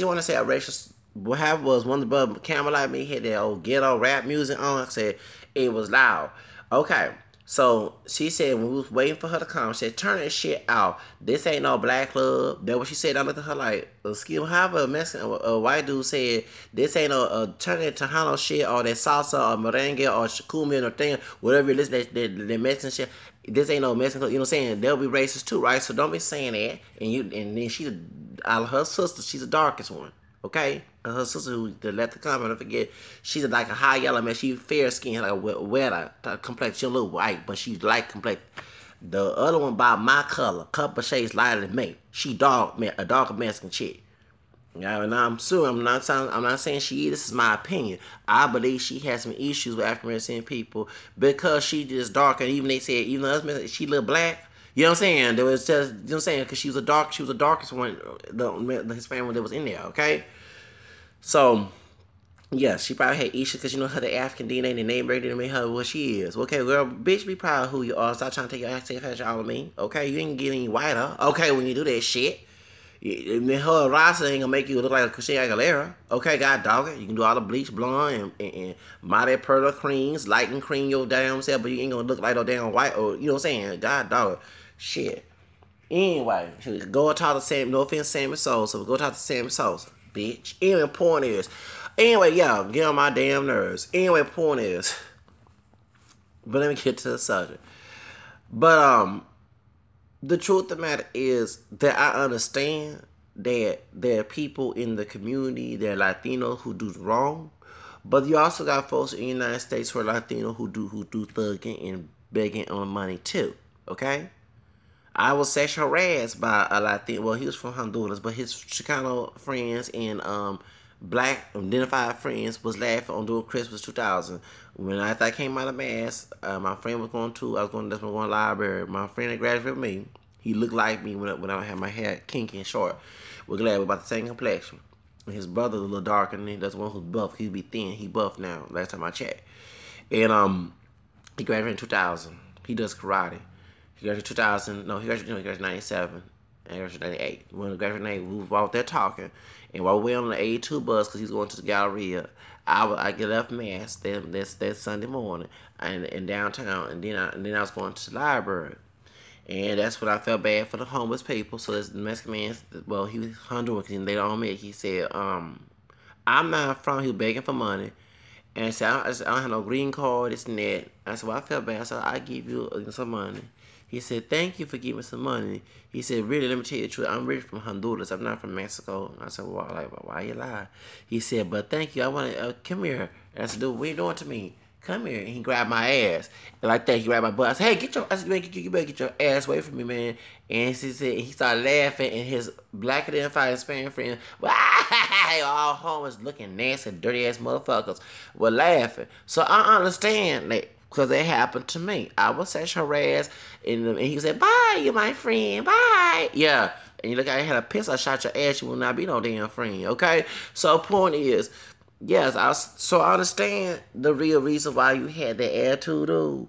want to say a racist. What happened was one of the camera like me had that old ghetto rap music on. I said it was loud. Okay. So she said when we was waiting for her to come, she said, turn that shit out. This ain't no black club. That's what she said. I looked at her like, excuse me, however a Mexican, a white dude said, this ain't no turn that Tejano shit or that salsa or merengue or cumbia or thing, whatever you listen to that Mexican shit. This ain't no Mexican club. You know what I'm saying? They'll be racist too, right? So don't be saying that. And then she, out of her sister, she's the darkest one. Okay? Her sister who left the company, don't forget, she's like a high yellow man. She's fair skin, like a wetter complexion. She's a little white, but she's light complexion. The other one by my color, couple shades lighter than me. She dark, a darker Mexican chick. Yeah, and I'm sure I'm not saying she is. This is my opinion. I believe she has some issues with African American people because she just dark. And even they said, even us, she look black. You know what I'm saying? There was just, you know what I'm saying? Because she was the darkest one, the Hispanic one that was in there. Okay. So, yeah, she probably had issues because, you know, her the African DNA and the name brand didn't make her what she is. Okay, girl, bitch, be proud of who you are. Stop trying to take your accent all of me. Okay, you ain't getting any whiter. Okay, when you do that shit. Her rasa ain't gonna make you look like a Christina Aguilera. Okay, God dog it. You can do all the bleach blonde and mighty pearl creams, lighten cream your damn self, but you ain't gonna look like no damn white or, you know what I'm saying? God dog it. Shit. Anyway, go and talk to Sam. No offense, Sammy Sosa. Go talk to Sammy Sosa. Bitch. Anyway, point is. Anyway, yeah, get on my damn nerves. Anyway, point is. But let me get to the subject. But the truth of the matter is that I understand that there are people in the community that are Latino who do wrong. But you also got folks in the United States who are Latino who do thugging and begging on money too. Okay? I was sexually harassed by a Latino. Well, he was from Honduras, but his Chicano friends and black identified friends was laughing on doing Christmas 2000. When after I came out of mass, my friend was going to. I was going. That's when I was going to the library. My friend that graduated with me, he looked like me when I had my hair kinky and short. We're glad we're about the same complexion. And his brother's a little darker than me. That's the one who's buff. He'd be thin. He buff now. Last time I checked. And he graduated in 2000. He does karate. He graduated 2000. No, he graduated 97. And he graduated 98. When he graduated 98, we were out there talking. And while we were on the 82 bus, because he was going to the Galleria, I get left mass that Sunday morning in downtown. And then I was going to the library. And that's when I felt bad for the homeless people. So this Mexican man, well, he was Honduran, and they don't make. He said, I'm not from. He was begging for money. And I said, I don't have no green card, this and that. I said, well, I felt bad. I said, I'll give you some money. He said, thank you for giving me some money. He said, really, let me tell you the truth. I'm really from Honduras. I'm not from Mexico. And I said, well, why you lie? He said, but thank you. I want to, come here. And I said, dude, what are you doing to me? Come here. And he grabbed my ass. And like that, he grabbed my butt. I said, hey, I said, you better get your ass away from me, man. And he started laughing, and his black identified Hispanic friend, all homeless, looking nasty, dirty ass motherfuckers, were laughing. So I understand that because it happened to me. I was sexual harassed, and he said, bye, you my friend, bye. Yeah. And you look, I had a pistol, I shot your ass, you will not be no damn friend, okay? So point is, yes, I understand the real reason why you had that attitude, dude.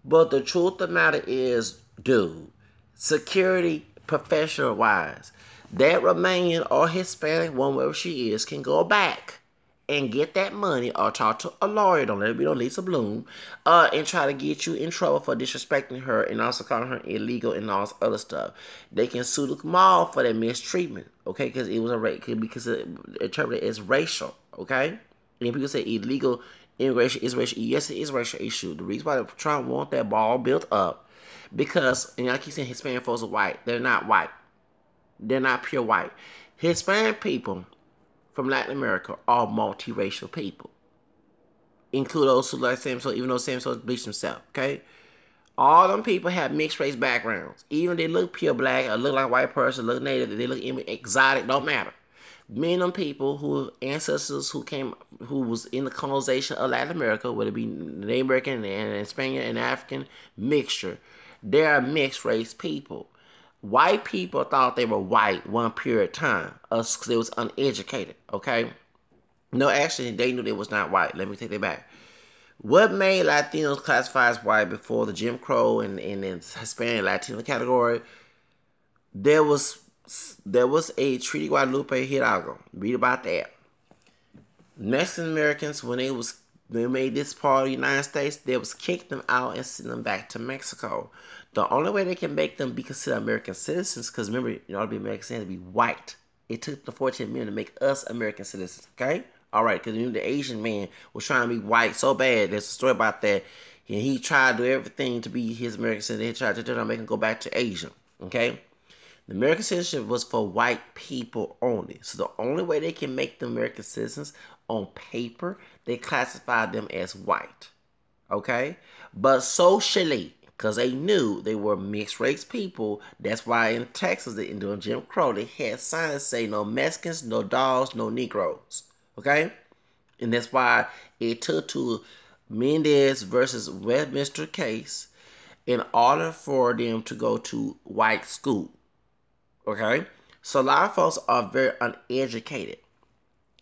But the truth of the matter is, dude, security professional wise, that Romanian or Hispanic woman, wherever she is, can go back and get that money or talk to a lawyer, don't let it be no Lisa Bloom, and try to get you in trouble for disrespecting her and also calling her illegal and all this other stuff. They can sue the mall for that mistreatment, okay? Because it was because it interpreted as racial, okay? And people say illegal immigration is racial. Yes, it is a racial issue. The reason why Trump want that ball built up, because, and I keep saying Hispanic folks are white. They're not white. They're not pure white. Hispanic people from Latin America are multiracial people. Include those who like same-sex, even though same-sex bleach themselves, okay? All them people have mixed race backgrounds. Even if they look pure black or look like a white person, look native, they look exotic, don't matter. Many of them people who ancestors who was in the colonization of Latin America, whether it be Native American and Spaniard and African mixture, they are mixed race people. White people thought they were white one period of time because they was uneducated, okay? No, actually, they knew they was not white. Let me take that back. What made Latinos classify as white before the Jim Crow and Hispanic Latino category? There was a Treaty Guadalupe Hidalgo. Read about that. Mexican Americans, when they made this part of the United States, they was kick them out and send them back to Mexico. The only way they can make them be considered American citizens, because remember, in order to be American citizens, to be white. It took the 14 million to make us American citizens, okay? All right, because the Asian man was trying to be white so bad. There's a story about that. And he tried to do everything to be his American citizen. He tried to make him go back to Asia, okay? The American citizenship was for white people only. So the only way they can make them American citizens on paper, they classify them as white, okay? But socially, because they knew they were mixed race people, that's why in Texas, during Jim Crow, they had signs that say no Mexicans, no dogs, no Negroes, okay? And that's why it took to Mendez versus Westminster case in order for them to go to white school, okay? So a lot of folks are very uneducated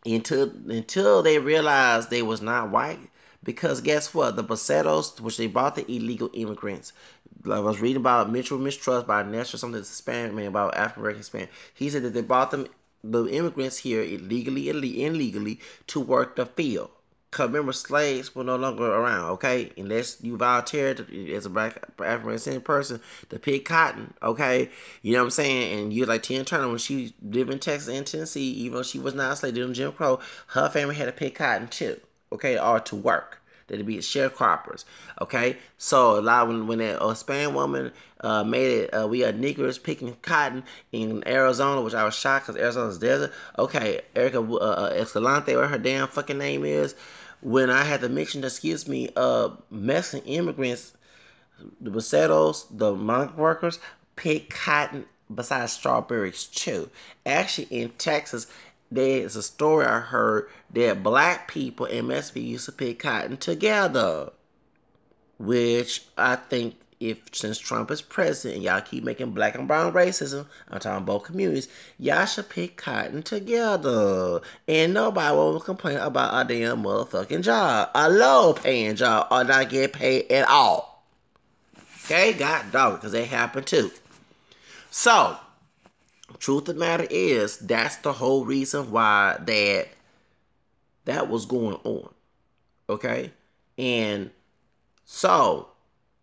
until they realized they was not white. Because guess what? The Baseros, which they brought the illegal immigrants. I was reading about mutual mistrust by Nestor, something that's Hispanic man, about African American Hispanic. He said that they brought the immigrants here illegally to work the field. Because remember, slaves were no longer around, okay? Unless you volunteered as a black African person to pick cotton, okay? You know what I'm saying? And you're like Tina Turner, when she lived in Texas and Tennessee, even though she was not a slave, did Jim Crow, her family had to pick cotton too, okay? Or to work. They'd be sharecroppers, okay? So a lot when that Hispanic woman made it, we are Negroes picking cotton in Arizona, which I was shocked because Arizona's desert. Okay, Erica Escalante, what her damn fucking name is. When I had to mention, excuse me, Mexican immigrants, the Baseros, the monk workers, pick cotton besides strawberries too. Actually, in Texas, there's a story I heard that black people in Mississippi used to pick cotton together. Which I think if since Trump is president and y'all keep making black and brown racism, I'm talking both communities, y'all should pick cotton together. And nobody will complain about a damn motherfucking job. A low paying job or not get paid at all. Okay, God dog, because they happen too. So, truth of the matter is, that's the whole reason why that was going on. Okay? And so,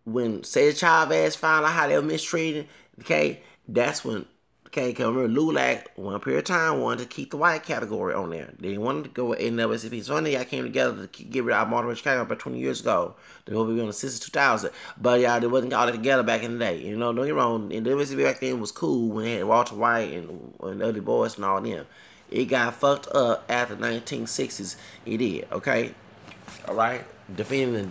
when Cesar Chavez found out how they were mistreated, okay, that's when, okay, because remember, LULAC, one period of time, wanted to keep the white category on there. They wanted to go with NAACP. So, y'all came together to get rid of our moderate category about 20 years ago. They will be on the 2000. But, y'all, they wasn't all together back in the day. You know, don't get me wrong, and NAACP back then was cool when they had Walter White and other boys and all them. It got fucked up after the 1960s. It did, okay? All right? Defending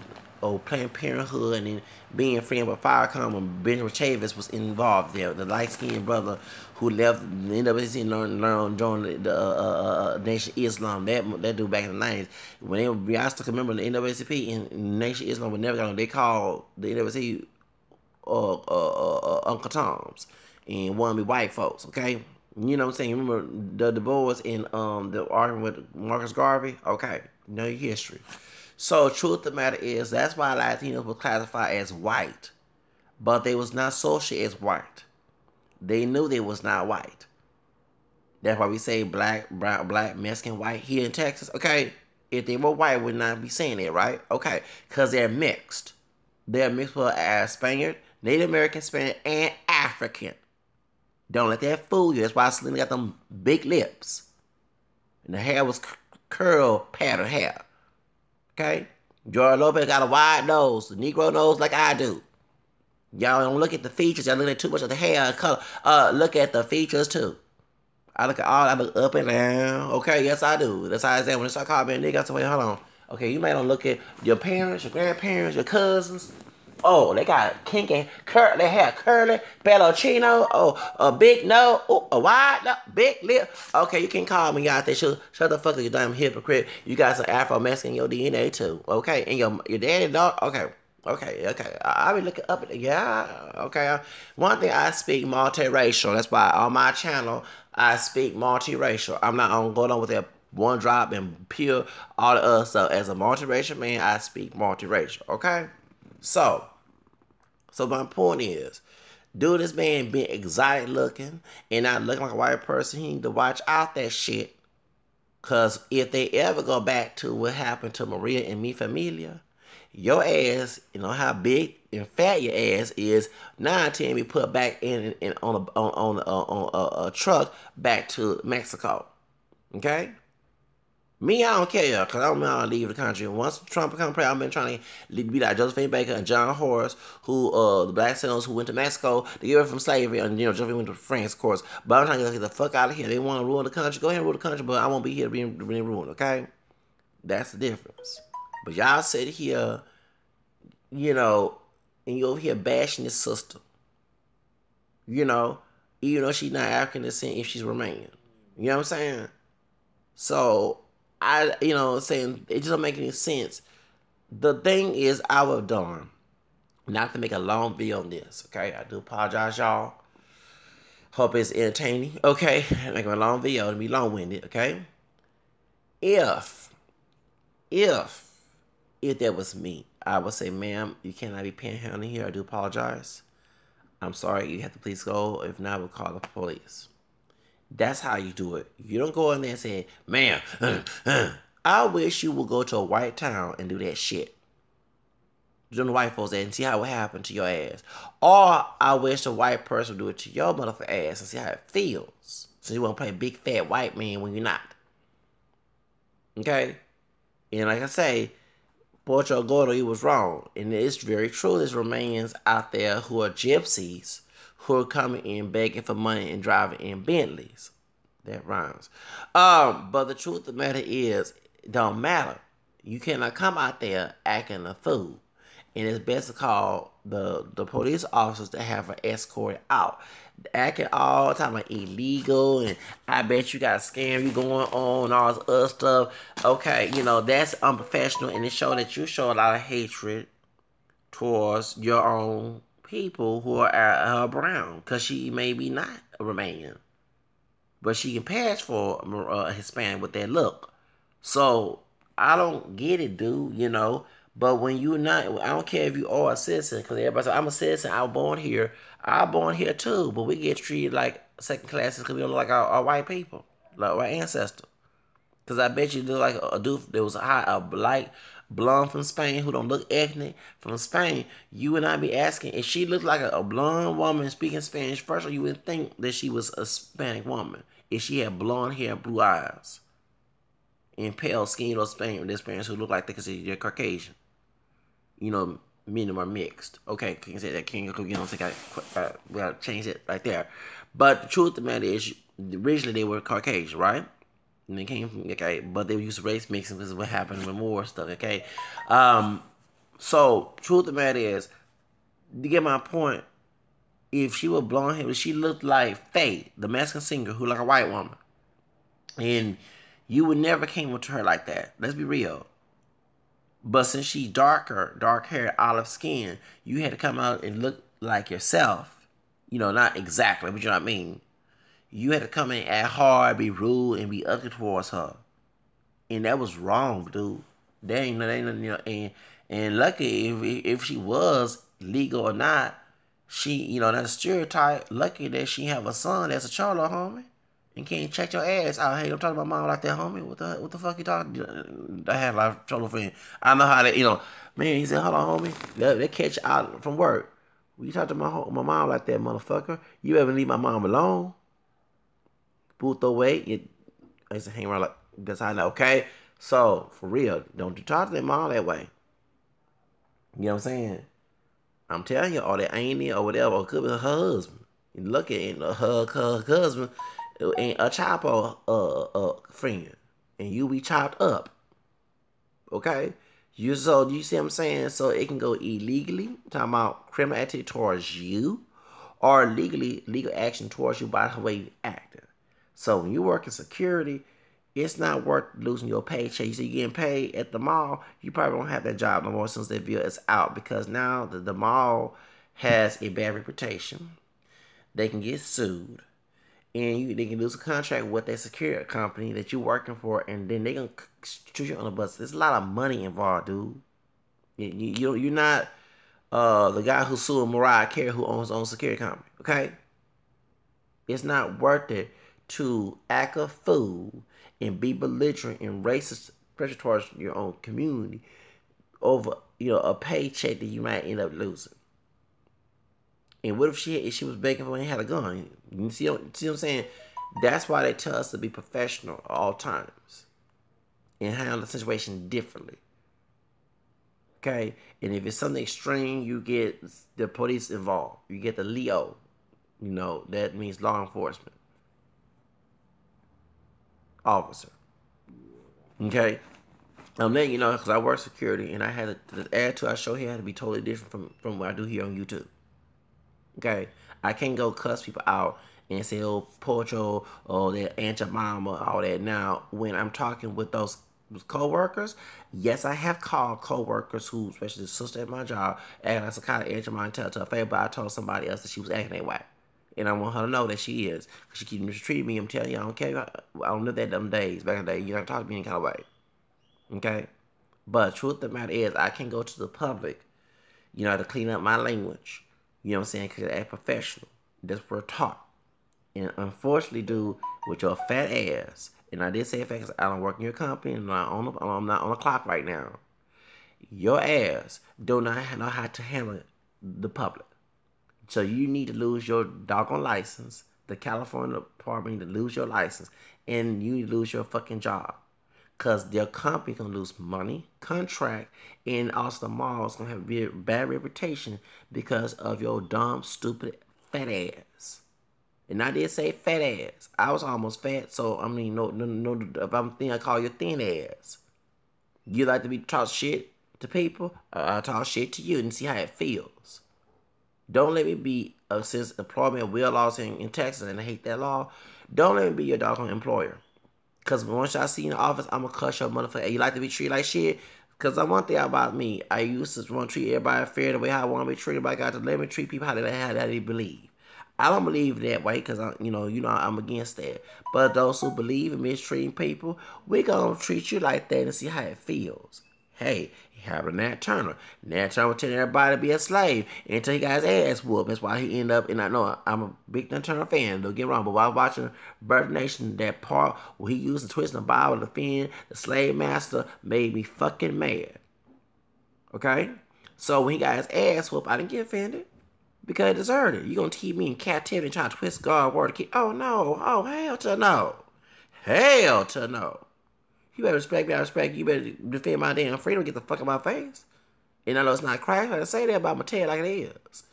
Planned Parenthood and then being friends with Firecom and Benjamin Chavis was involved there. The light-skinned brother who left the NAACP and joined the Nation of Islam. That dude back in the 90s. When I still remember the NAACP and Nation of Islam would never go. They called the NAACP Uncle Toms and wanted to be white folks. Okay, you know what I'm saying. Remember the divorce in the argument with Marcus Garvey. Okay, know your history. So, truth of the matter is, that's why Latinos were classified as white. But they was not associated as white. They knew they was not white. That's why we say black, brown, black, Mexican, white here in Texas. Okay? If they were white, we would not be saying that, right? Okay. Because they're mixed. They're mixed with Spaniard, Native American, Spaniard, and African. Don't let that fool you. That's why Selena got them big lips. And the hair was curl pattern hair. Okay? George Lopez got a wide nose, a Negro nose like I do. Y'all don't look at the features. Y'all look at too much of the hair and color. Look at the features too. I look up and down. Okay, yes I do. That's how I say when they start calling me a nigga, I say, wait, hold on. Okay, you might not look at your parents, your grandparents, your cousins. Oh, they got kinky, curly hair, curly, pelocino, a big nose, a wide nose, big lip. Okay, you can call me out there. Shut the fuck up, you damn hypocrite. You got some Afro-Mexican in your DNA too. Okay, and your daddy dog. Okay. I be looking up at okay. One thing, I speak multiracial. That's why on my channel I speak multiracial. I'm not on going on with that one drop and pure all the other stuff. As a multiracial man, I speak multiracial. Okay, so my point is, dude, this man being exotic looking and not looking like a white person, he need to watch out that shit. Cause if they ever go back to what happened to Maria and Mi Familia, your ass, you know how big and fat your ass is, 9 10 be put back in on a truck back to Mexico. Okay? Me, I don't care, because I don't want to leave the country. Once Trump become president, I've been trying to be like Josephine Baker and John Horace, who, the black settlers who went to Mexico to get rid from slavery, and, Josephine went to France, of course. But I'm trying to get the fuck out of here. They want to ruin the country. Go ahead and rule the country, but I won't be here to be ruined, okay? That's the difference. But y'all sit here, and you over here bashing this sister. Even though she's not African descent, if she's Romanian. You know what I'm saying? So, saying it just don't make any sense. The thing is, I would have done, not to make a long video on this, okay? I do apologize, y'all. Hope it's entertaining, okay? Make a long video, it'll be long-winded, okay? If that was me, I would say, ma'am, you cannot be panhandling here. I do apologize. I'm sorry, you have to please go. If not, we'll call the police. That's how you do it. You don't go in there and say, ma'am, I wish you would go to a white town and do that shit. Do the white folks and see how it would happen to your ass. Or I wish a white person would do it to your motherfucking ass and see how it feels. So you want to play big fat white man when you're not. Okay? And like I say, Pocho, Gordo, he was wrong. And it's very true. There's Romanians out there who are gypsies who are coming in begging for money and driving in Bentleys. That rhymes. But the truth of the matter is, it don't matter. You cannot come out there acting a fool. and it's best to call the police officers to have her escorted out. Acting all the time like illegal, and I bet you got a scam you going on, and all this other stuff. Okay, that's unprofessional, and it shows that you show a lot of hatred towards your own people who are brown, because she may be not a Romanian, but she can pass for a Hispanic with that look. So I don't get it, dude. But when you're not, I don't care if you are a citizen, because everybody says, I'm a citizen, I was born here. I was born here too, but we get treated like second classes because we don't look like our white people, like our ancestors. Because I bet you look like a dude that was a light blonde from Spain who don't look ethnic from Spain. You would not be asking if she looked like a blonde woman speaking Spanish. First of all, you would think that she was a Hispanic woman if she had blonde hair, blue eyes, and pale skin or Spain. There's Spanish who look like they because they're Caucasian. Many of them are mixed. Okay, can you say that? Can you think we gotta change it right there? But the truth of the matter is, originally they were Caucasian, right? And they came from, okay, but they used race mixing because of what happened with more stuff, okay? So, truth of the matter is, to get my point, if she was blonde hair, she looked like Faye, the Mexican singer, who like a white woman. And you would never came up to her like that. Let's be real. But since she's dark hair, olive skin, you had to come out and look like yourself. Not exactly, but you know what I mean. You had to come in, act hard, be rude, and be ugly towards her. And that was wrong, dude. That ain't and lucky if she was legal or not, she, that's a stereotype. Lucky that she have a son that's a charlo, homie, and can't check your ass out. Hey, don't talk about mom like that, homie. What the fuck you talking? I had a lot of trouble for him. I know how that, man. He said, hold on, homie. They catch you out from work. When you talk to my mom like that, motherfucker, you ever leave my mom alone? Puto way. I used to hang around like that's how I know. Okay, so for real, don't you talk to their mom that way. You know what I'm saying? I'm telling you, or that ain't it or whatever. Or it could be her husband. You look at it, her husband ain't a chopper friend, and you be chopped up. Okay, you see what I'm saying? So it can go illegally, talking about criminal activity towards you, or legal action towards you by the way you acted. So when you work in security, it's not worth losing your paycheck. You see, you're getting paid at the mall, you probably don't have that job no more since that bill is out, because now the mall has a bad reputation. They can get sued, and they can lose a contract with that security company that you're working for, and then they can shoot you on the bus. There's a lot of money involved, dude. You're not the guy who's suing Mariah Carey who owns his own security company, okay? It's not worth it to act a fool and be belligerent and racist pressure towards your own community over a paycheck that you might end up losing. And what if she was begging for and had a gun? You see what I'm saying? That's why they tell us to be professional at all times and handle the situation differently. Okay? And if it's something extreme, you get the police involved. You get the Leo. That means law enforcement officer. Okay? I'm letting you know because I work security and I had the attitude I show here had to be totally different from what I do here on YouTube. Okay? I can't go cuss people out and say, oh, Pocho, oh, that Aunt your mama, all that. Now, when I'm talking with those co-workers, yes, I have called co-workers who, especially the sister at my job, and I was kind of Aunt your mama and tell her to her face, but I told somebody else that she was acting that way. And I want her to know that she is. Because she keeps mistreating me. I'm telling you, I don't care. I don't live that them days. Back in the day, you don't talk to me any kind of way. Okay? But truth of the matter is, I can go to the public, to clean up my language. You know what I'm saying? Because I'm professional. That's what we're taught. And unfortunately, dude, with your fat ass, and I did say fat because I don't work in your company, and I'm not on the clock right now. Your ass do not know how to handle the public. So you need to lose your doggone license. The California Department need to lose your license. And you need to lose your fucking job. Because their company going to lose money, contract, and also the mall is going to have a bad reputation because of your dumb, stupid, fat ass. And I did say fat ass. I was almost fat, so no. If I'm thin, I call you thin ass. You like to be taught shit? to people, I talk shit to you and see how it feels. Don't let me be, since employment will laws in Texas, and I hate that law, don't let me be your doggone employer. Because once I see you in the office, I'm going to cuss your motherfucker. You like to be treated like shit? Because one thing about me, I used to want to treat everybody fair the way I want to be treated, but I got to let me treat people how they believe. I don't believe that way because I'm against that. But those who believe in mistreating people, we gonna treat you like that and see how it feels. Hey, he happened to Nat Turner. Nat Turner was telling everybody to be a slave until he got his ass whooped. That's why he ended up, and I know I'm a big Nat Turner fan, don't get me wrong, but while watching Birth Nation, that part where he used the twist in the Bible to defend the slave master made me fucking mad. Okay? So when he got his ass whooped, I didn't get offended. Because I deserved it. You gonna keep me in captivity and try to twist God's word to keep... Oh, no. Oh, hell to no. Hell to no. You better respect me, I respect you. You better defend my damn freedom. Get the fuck out of my face. And I know it's not Christ. I say that, but I'm gonna tell it like it is.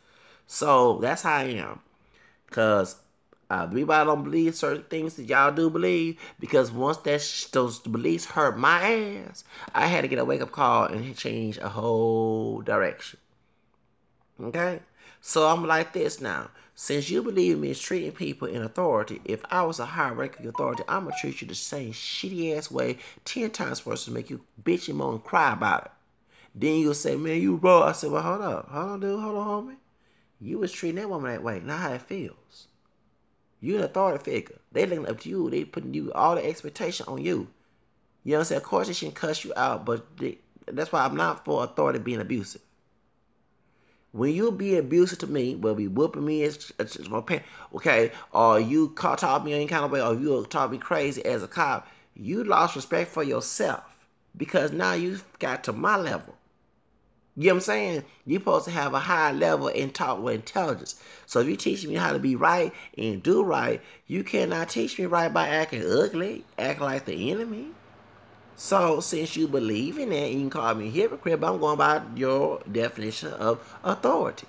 So, that's how I am. Because everybody don't believe certain things that y'all do believe. Because once those beliefs hurt my ass, I had to get a wake-up call and change a whole direction. Okay? So I'm like this now. Since you believe in mistreating people in authority, if I was a higher ranking authority, I'm going to treat you the same shitty ass way 10 times worse to make you bitch and moan and cry about it. Then you'll say, man, you wrong. I said, well, hold up. Hold on, dude. Hold on, homie. You was treating that woman that way. Not how it feels. You're an authority figure. They looking up to you. They putting you all the expectation on you. You know what I'm saying? Of course, they shouldn't cuss you out, but that's why I'm not for authority being abusive. When you be abusive to me, will be whooping me as my parent, okay, or you talk me any kind of way, or you talk me crazy as a cop, you lost respect for yourself because now you got to my level. You know what I'm saying? You're supposed to have a high level and talk with intelligence. So if you teach me how to be right and do right, you cannot teach me right by acting ugly, acting like the enemy. So, since you believe in that, you can call me a hypocrite, but I'm going by your definition of authority.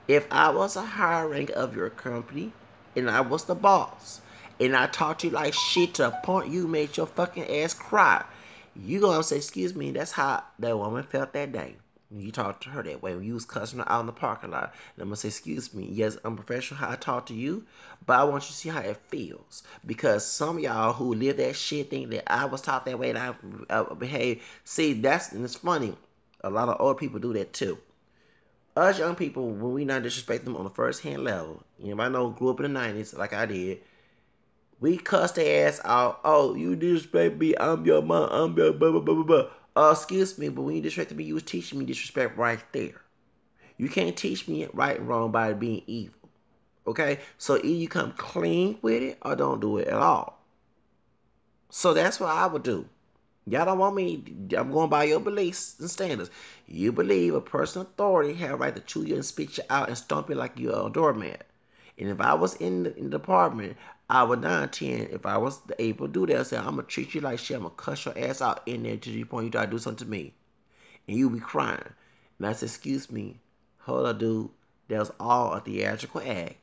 If I was a higher rank of your company, and I was the boss, and I talked to you like shit to a point you made your fucking ass cry, you gonna say, excuse me, that's how that woman felt that day. You talked to her that way when you was cussing her out in the parking lot. And I'm going to say, excuse me, yes, I'm professional how I talk to you, but I want you to see how it feels. Because some of y'all who live that shit think that I was taught that way and I behave. See, and it's funny. A lot of old people do that too. Us young people, when we not disrespect them on the first-hand level, anybody know grew up in the 90s like I did, we cuss their ass out. Oh, you disrespect me, I'm your mom, I'm your blah, blah, blah, blah, blah. Excuse me, but when you disrespected me, you was teaching me disrespect right there. You can't teach me right and wrong by being evil. Okay? So either you come clean with it or don't do it at all. So that's what I would do. Y'all don't want me, I'm going by your beliefs and standards. You believe a person authority have a right to chew you and spit you out and stomp you like you're a doormat. And if I was in the department, I would not intend, if I was able to do that, I say, I'm going to treat you like shit. I'm going to cuss your ass out in there to the point you try to do something to me. And you be crying. And I said, excuse me. Hold up, dude. That was all a theatrical act.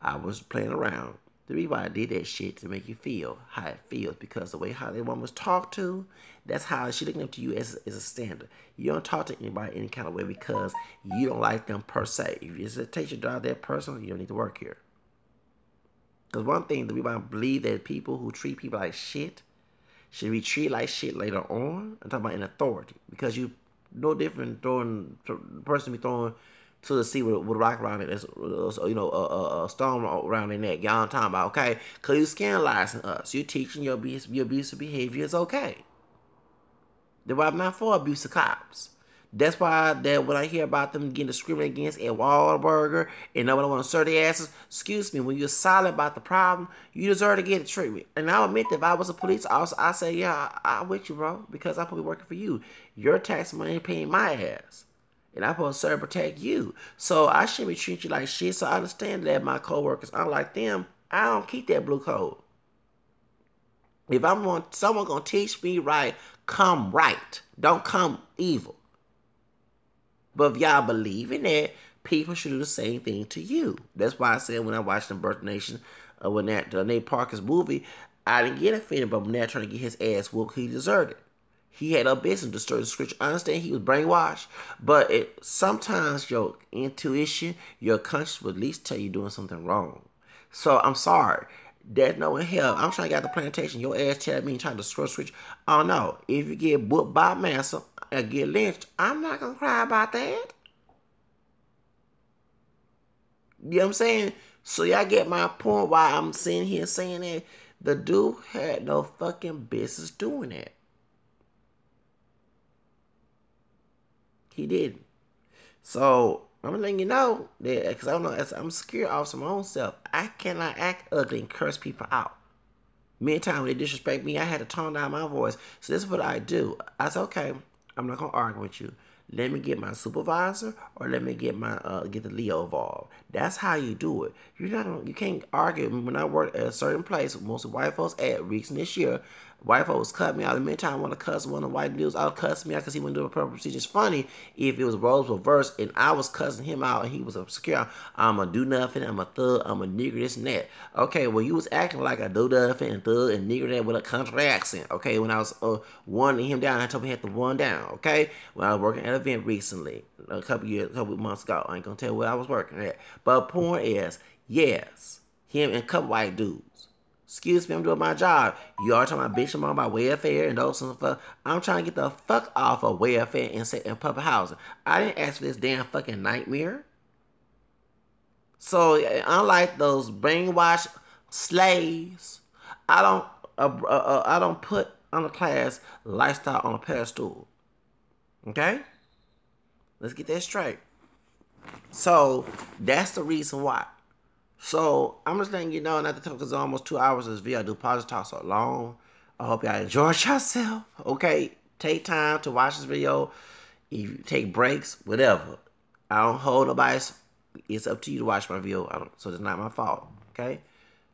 I was playing around. The reason why I did that shit to make you feel how it feels. Because the way how that woman was talked to, that's how she looking up to you as a standard. You don't talk to anybody any kind of way because you don't like them per se. If you take your job that person, you don't need to work here. Because one thing that we might believe that people who treat people like shit should be treated like shit later on. I'm talking about in authority. Because you no different throwing the person be throwing to the sea with a rock around it, a stone around their neck. Y'all talking about, okay? Because you scandalizing us. You teaching your abusive behavior is okay. That's why I'm not for abusive cops. That's why that when I hear about them getting discriminated against at Wahlburger and nobody want to serve their asses, excuse me, when you're silent about the problem, you deserve to get the treatment. And I'll admit that if I was a police officer, I say, yeah, I'm with you, bro, because I'm probably working for you. Your tax money paying my ass. And I'm supposed to serve and protect you. So I shouldn't be treating you like shit. So I understand that my coworkers, unlike them, I don't keep that blue code. If someone gonna teach me right, come right. Don't come evil. But if y'all believe in that, people should do the same thing to you. That's why I said when I watched Alberto Nation, when that Nate Parker's movie, I didn't get offended, but when they're trying to get his ass whooped, he deserved it. He had a business to stir the scripture. I understand he was brainwashed, but sometimes your intuition, your conscience will at least tell you doing something wrong. So I'm sorry. There's no in hell. I'm trying to get the plantation. Your ass tell me you trying to stir switch. Oh no. If you get booked by massa and get lynched, I'm not gonna cry about that. You know what I'm saying? So y'all get my point why I'm sitting here saying that the dude had no fucking business doing that. He didn't. So I'm letting you know that because I don't know, as I'm a security officer my own self, I cannot act ugly and curse people out. Many times when they disrespect me, I had to tone down my voice. So this is what I do. I said, okay, I'm not gonna argue with you. Let me get my supervisor, or let me get my get the Leo involved. That's how you do it. You can't argue. When I worked at a certain place, most of white folks at recent this year, white folks cut me out. The meantime, want to cuss one of the white dudes out, cuss me out because he wouldn't do a proper procedure. It's funny if it was roles reversed and I was cussing him out and he was a secure. I'm gonna do nothing. I'm a thug. I'm a nigger. This and that. Okay, well you was acting like a do nothing and thug and nigger that with a country accent. Okay, when I was warning him down, I told him he had to one down. Okay, when I was working at an event recently, a couple months ago, I ain't gonna tell you what I was working at. But point is, yes, him and a couple white dudes. Excuse me, I'm doing my job. You are talking about bitching about welfare and those and stuff. I'm trying to get the fuck off of welfare and public housing. I didn't ask for this damn fucking nightmare. So unlike those brainwashed slaves, I don't put underclass lifestyle on a pedestal. Okay, let's get that straight. So that's the reason why. So I'm just letting you know, not to talk because it's almost 2 hours of this video. I do pause talk so long. I hope y'all enjoyed yourself. Okay, take time to watch this video. If you take breaks, whatever. I don't hold nobody's. It's up to you to watch my video. So it's not my fault. Okay.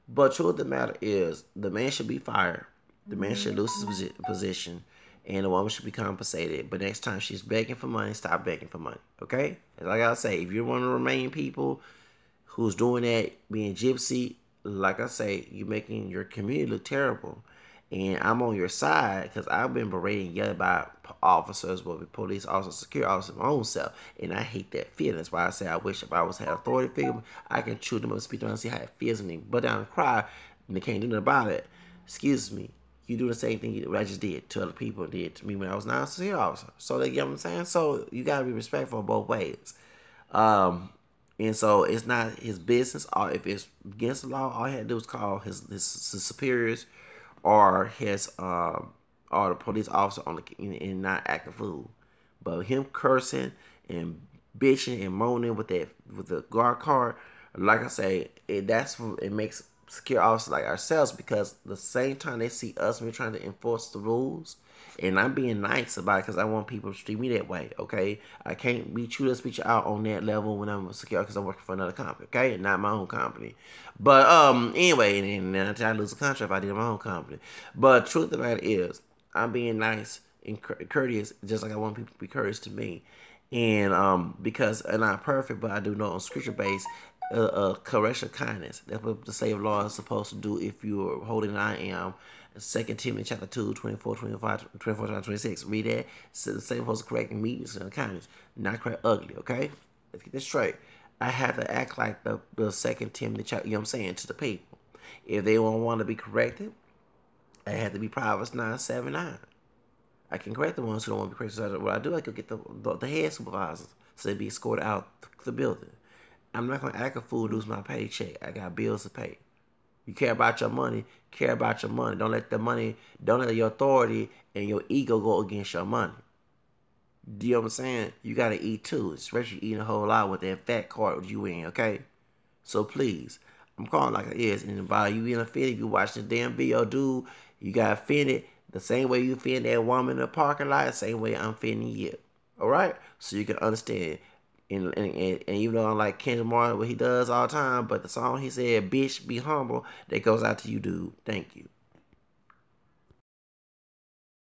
But truth of the matter is, the man should be fired. The man should lose his position, and the woman should be compensated. But next time she's begging for money, stop begging for money. Okay. And like I say, if you're one of the remaining people who's doing that, being gypsy, like I say, you're making your community look terrible. And I'm on your side because I've been berated yelled by officers, whether police officers, security officers, my own self. And I hate that feeling. That's why I say I wish if I was had authority figure, I can chew them up, speak to them, and see how it feels, and they butt down and cry, and they can't do nothing about it. Excuse me. You do the same thing what I just did to other people did to me when I was not a security officer. So they get what I'm saying? So you gotta be respectful both ways. And so it's not his business, or if it's against the law, all he had to do was call his superiors or his or the police officer on the and not act a fool. But him cursing and bitching and moaning with the guard card, like I say, it makes secure officers like ourselves, because the same time they see us, we're trying to enforce the rules. And I'm being nice about it because I want people to treat me that way, okay? I can't be true to speak out on that level when I'm a secure because I'm working for another company, okay? Not my own company. But anyway, and then I try to lose a contract if I did my own company. But truth of the matter is, I'm being nice and courteous, just like I want people to be courteous to me. And because I'm not perfect, but I do know on scripture base, correction kindness. That's what the saved law is supposed to do if you're holding I am. 2 Timothy chapter 2, 24, 25, 24, 26. Read that. So the same supposed to correct meekness and kindness, not correct ugly, okay? Let's get this straight. I have to act like the 2 Timothy chapter, you know what I'm saying, to the people. If they don't want to be corrected, I have to be Proverbs 9, 7, 9. I can correct the ones who don't want to be corrected. So what I do, I could get the head supervisors so they be escorted out the building. I'm not going to act a fool, lose my paycheck. I got bills to pay. You care about your money, care about your money. Don't let your authority and your ego go against your money. Do you know what I'm saying? You got to eat too, especially eating a whole lot with that fat card you in, okay? So please, I'm calling like it is. And by you being offended, if you watch the damn video, dude, you got offended the same way you offend that woman in the parking lot, the same way I'm offending you. All right? So you can understand. And even though I'm like Kendrick Lamar, what he does all the time, but the song he said, "Bitch, be humble," that goes out to you, dude. Thank you.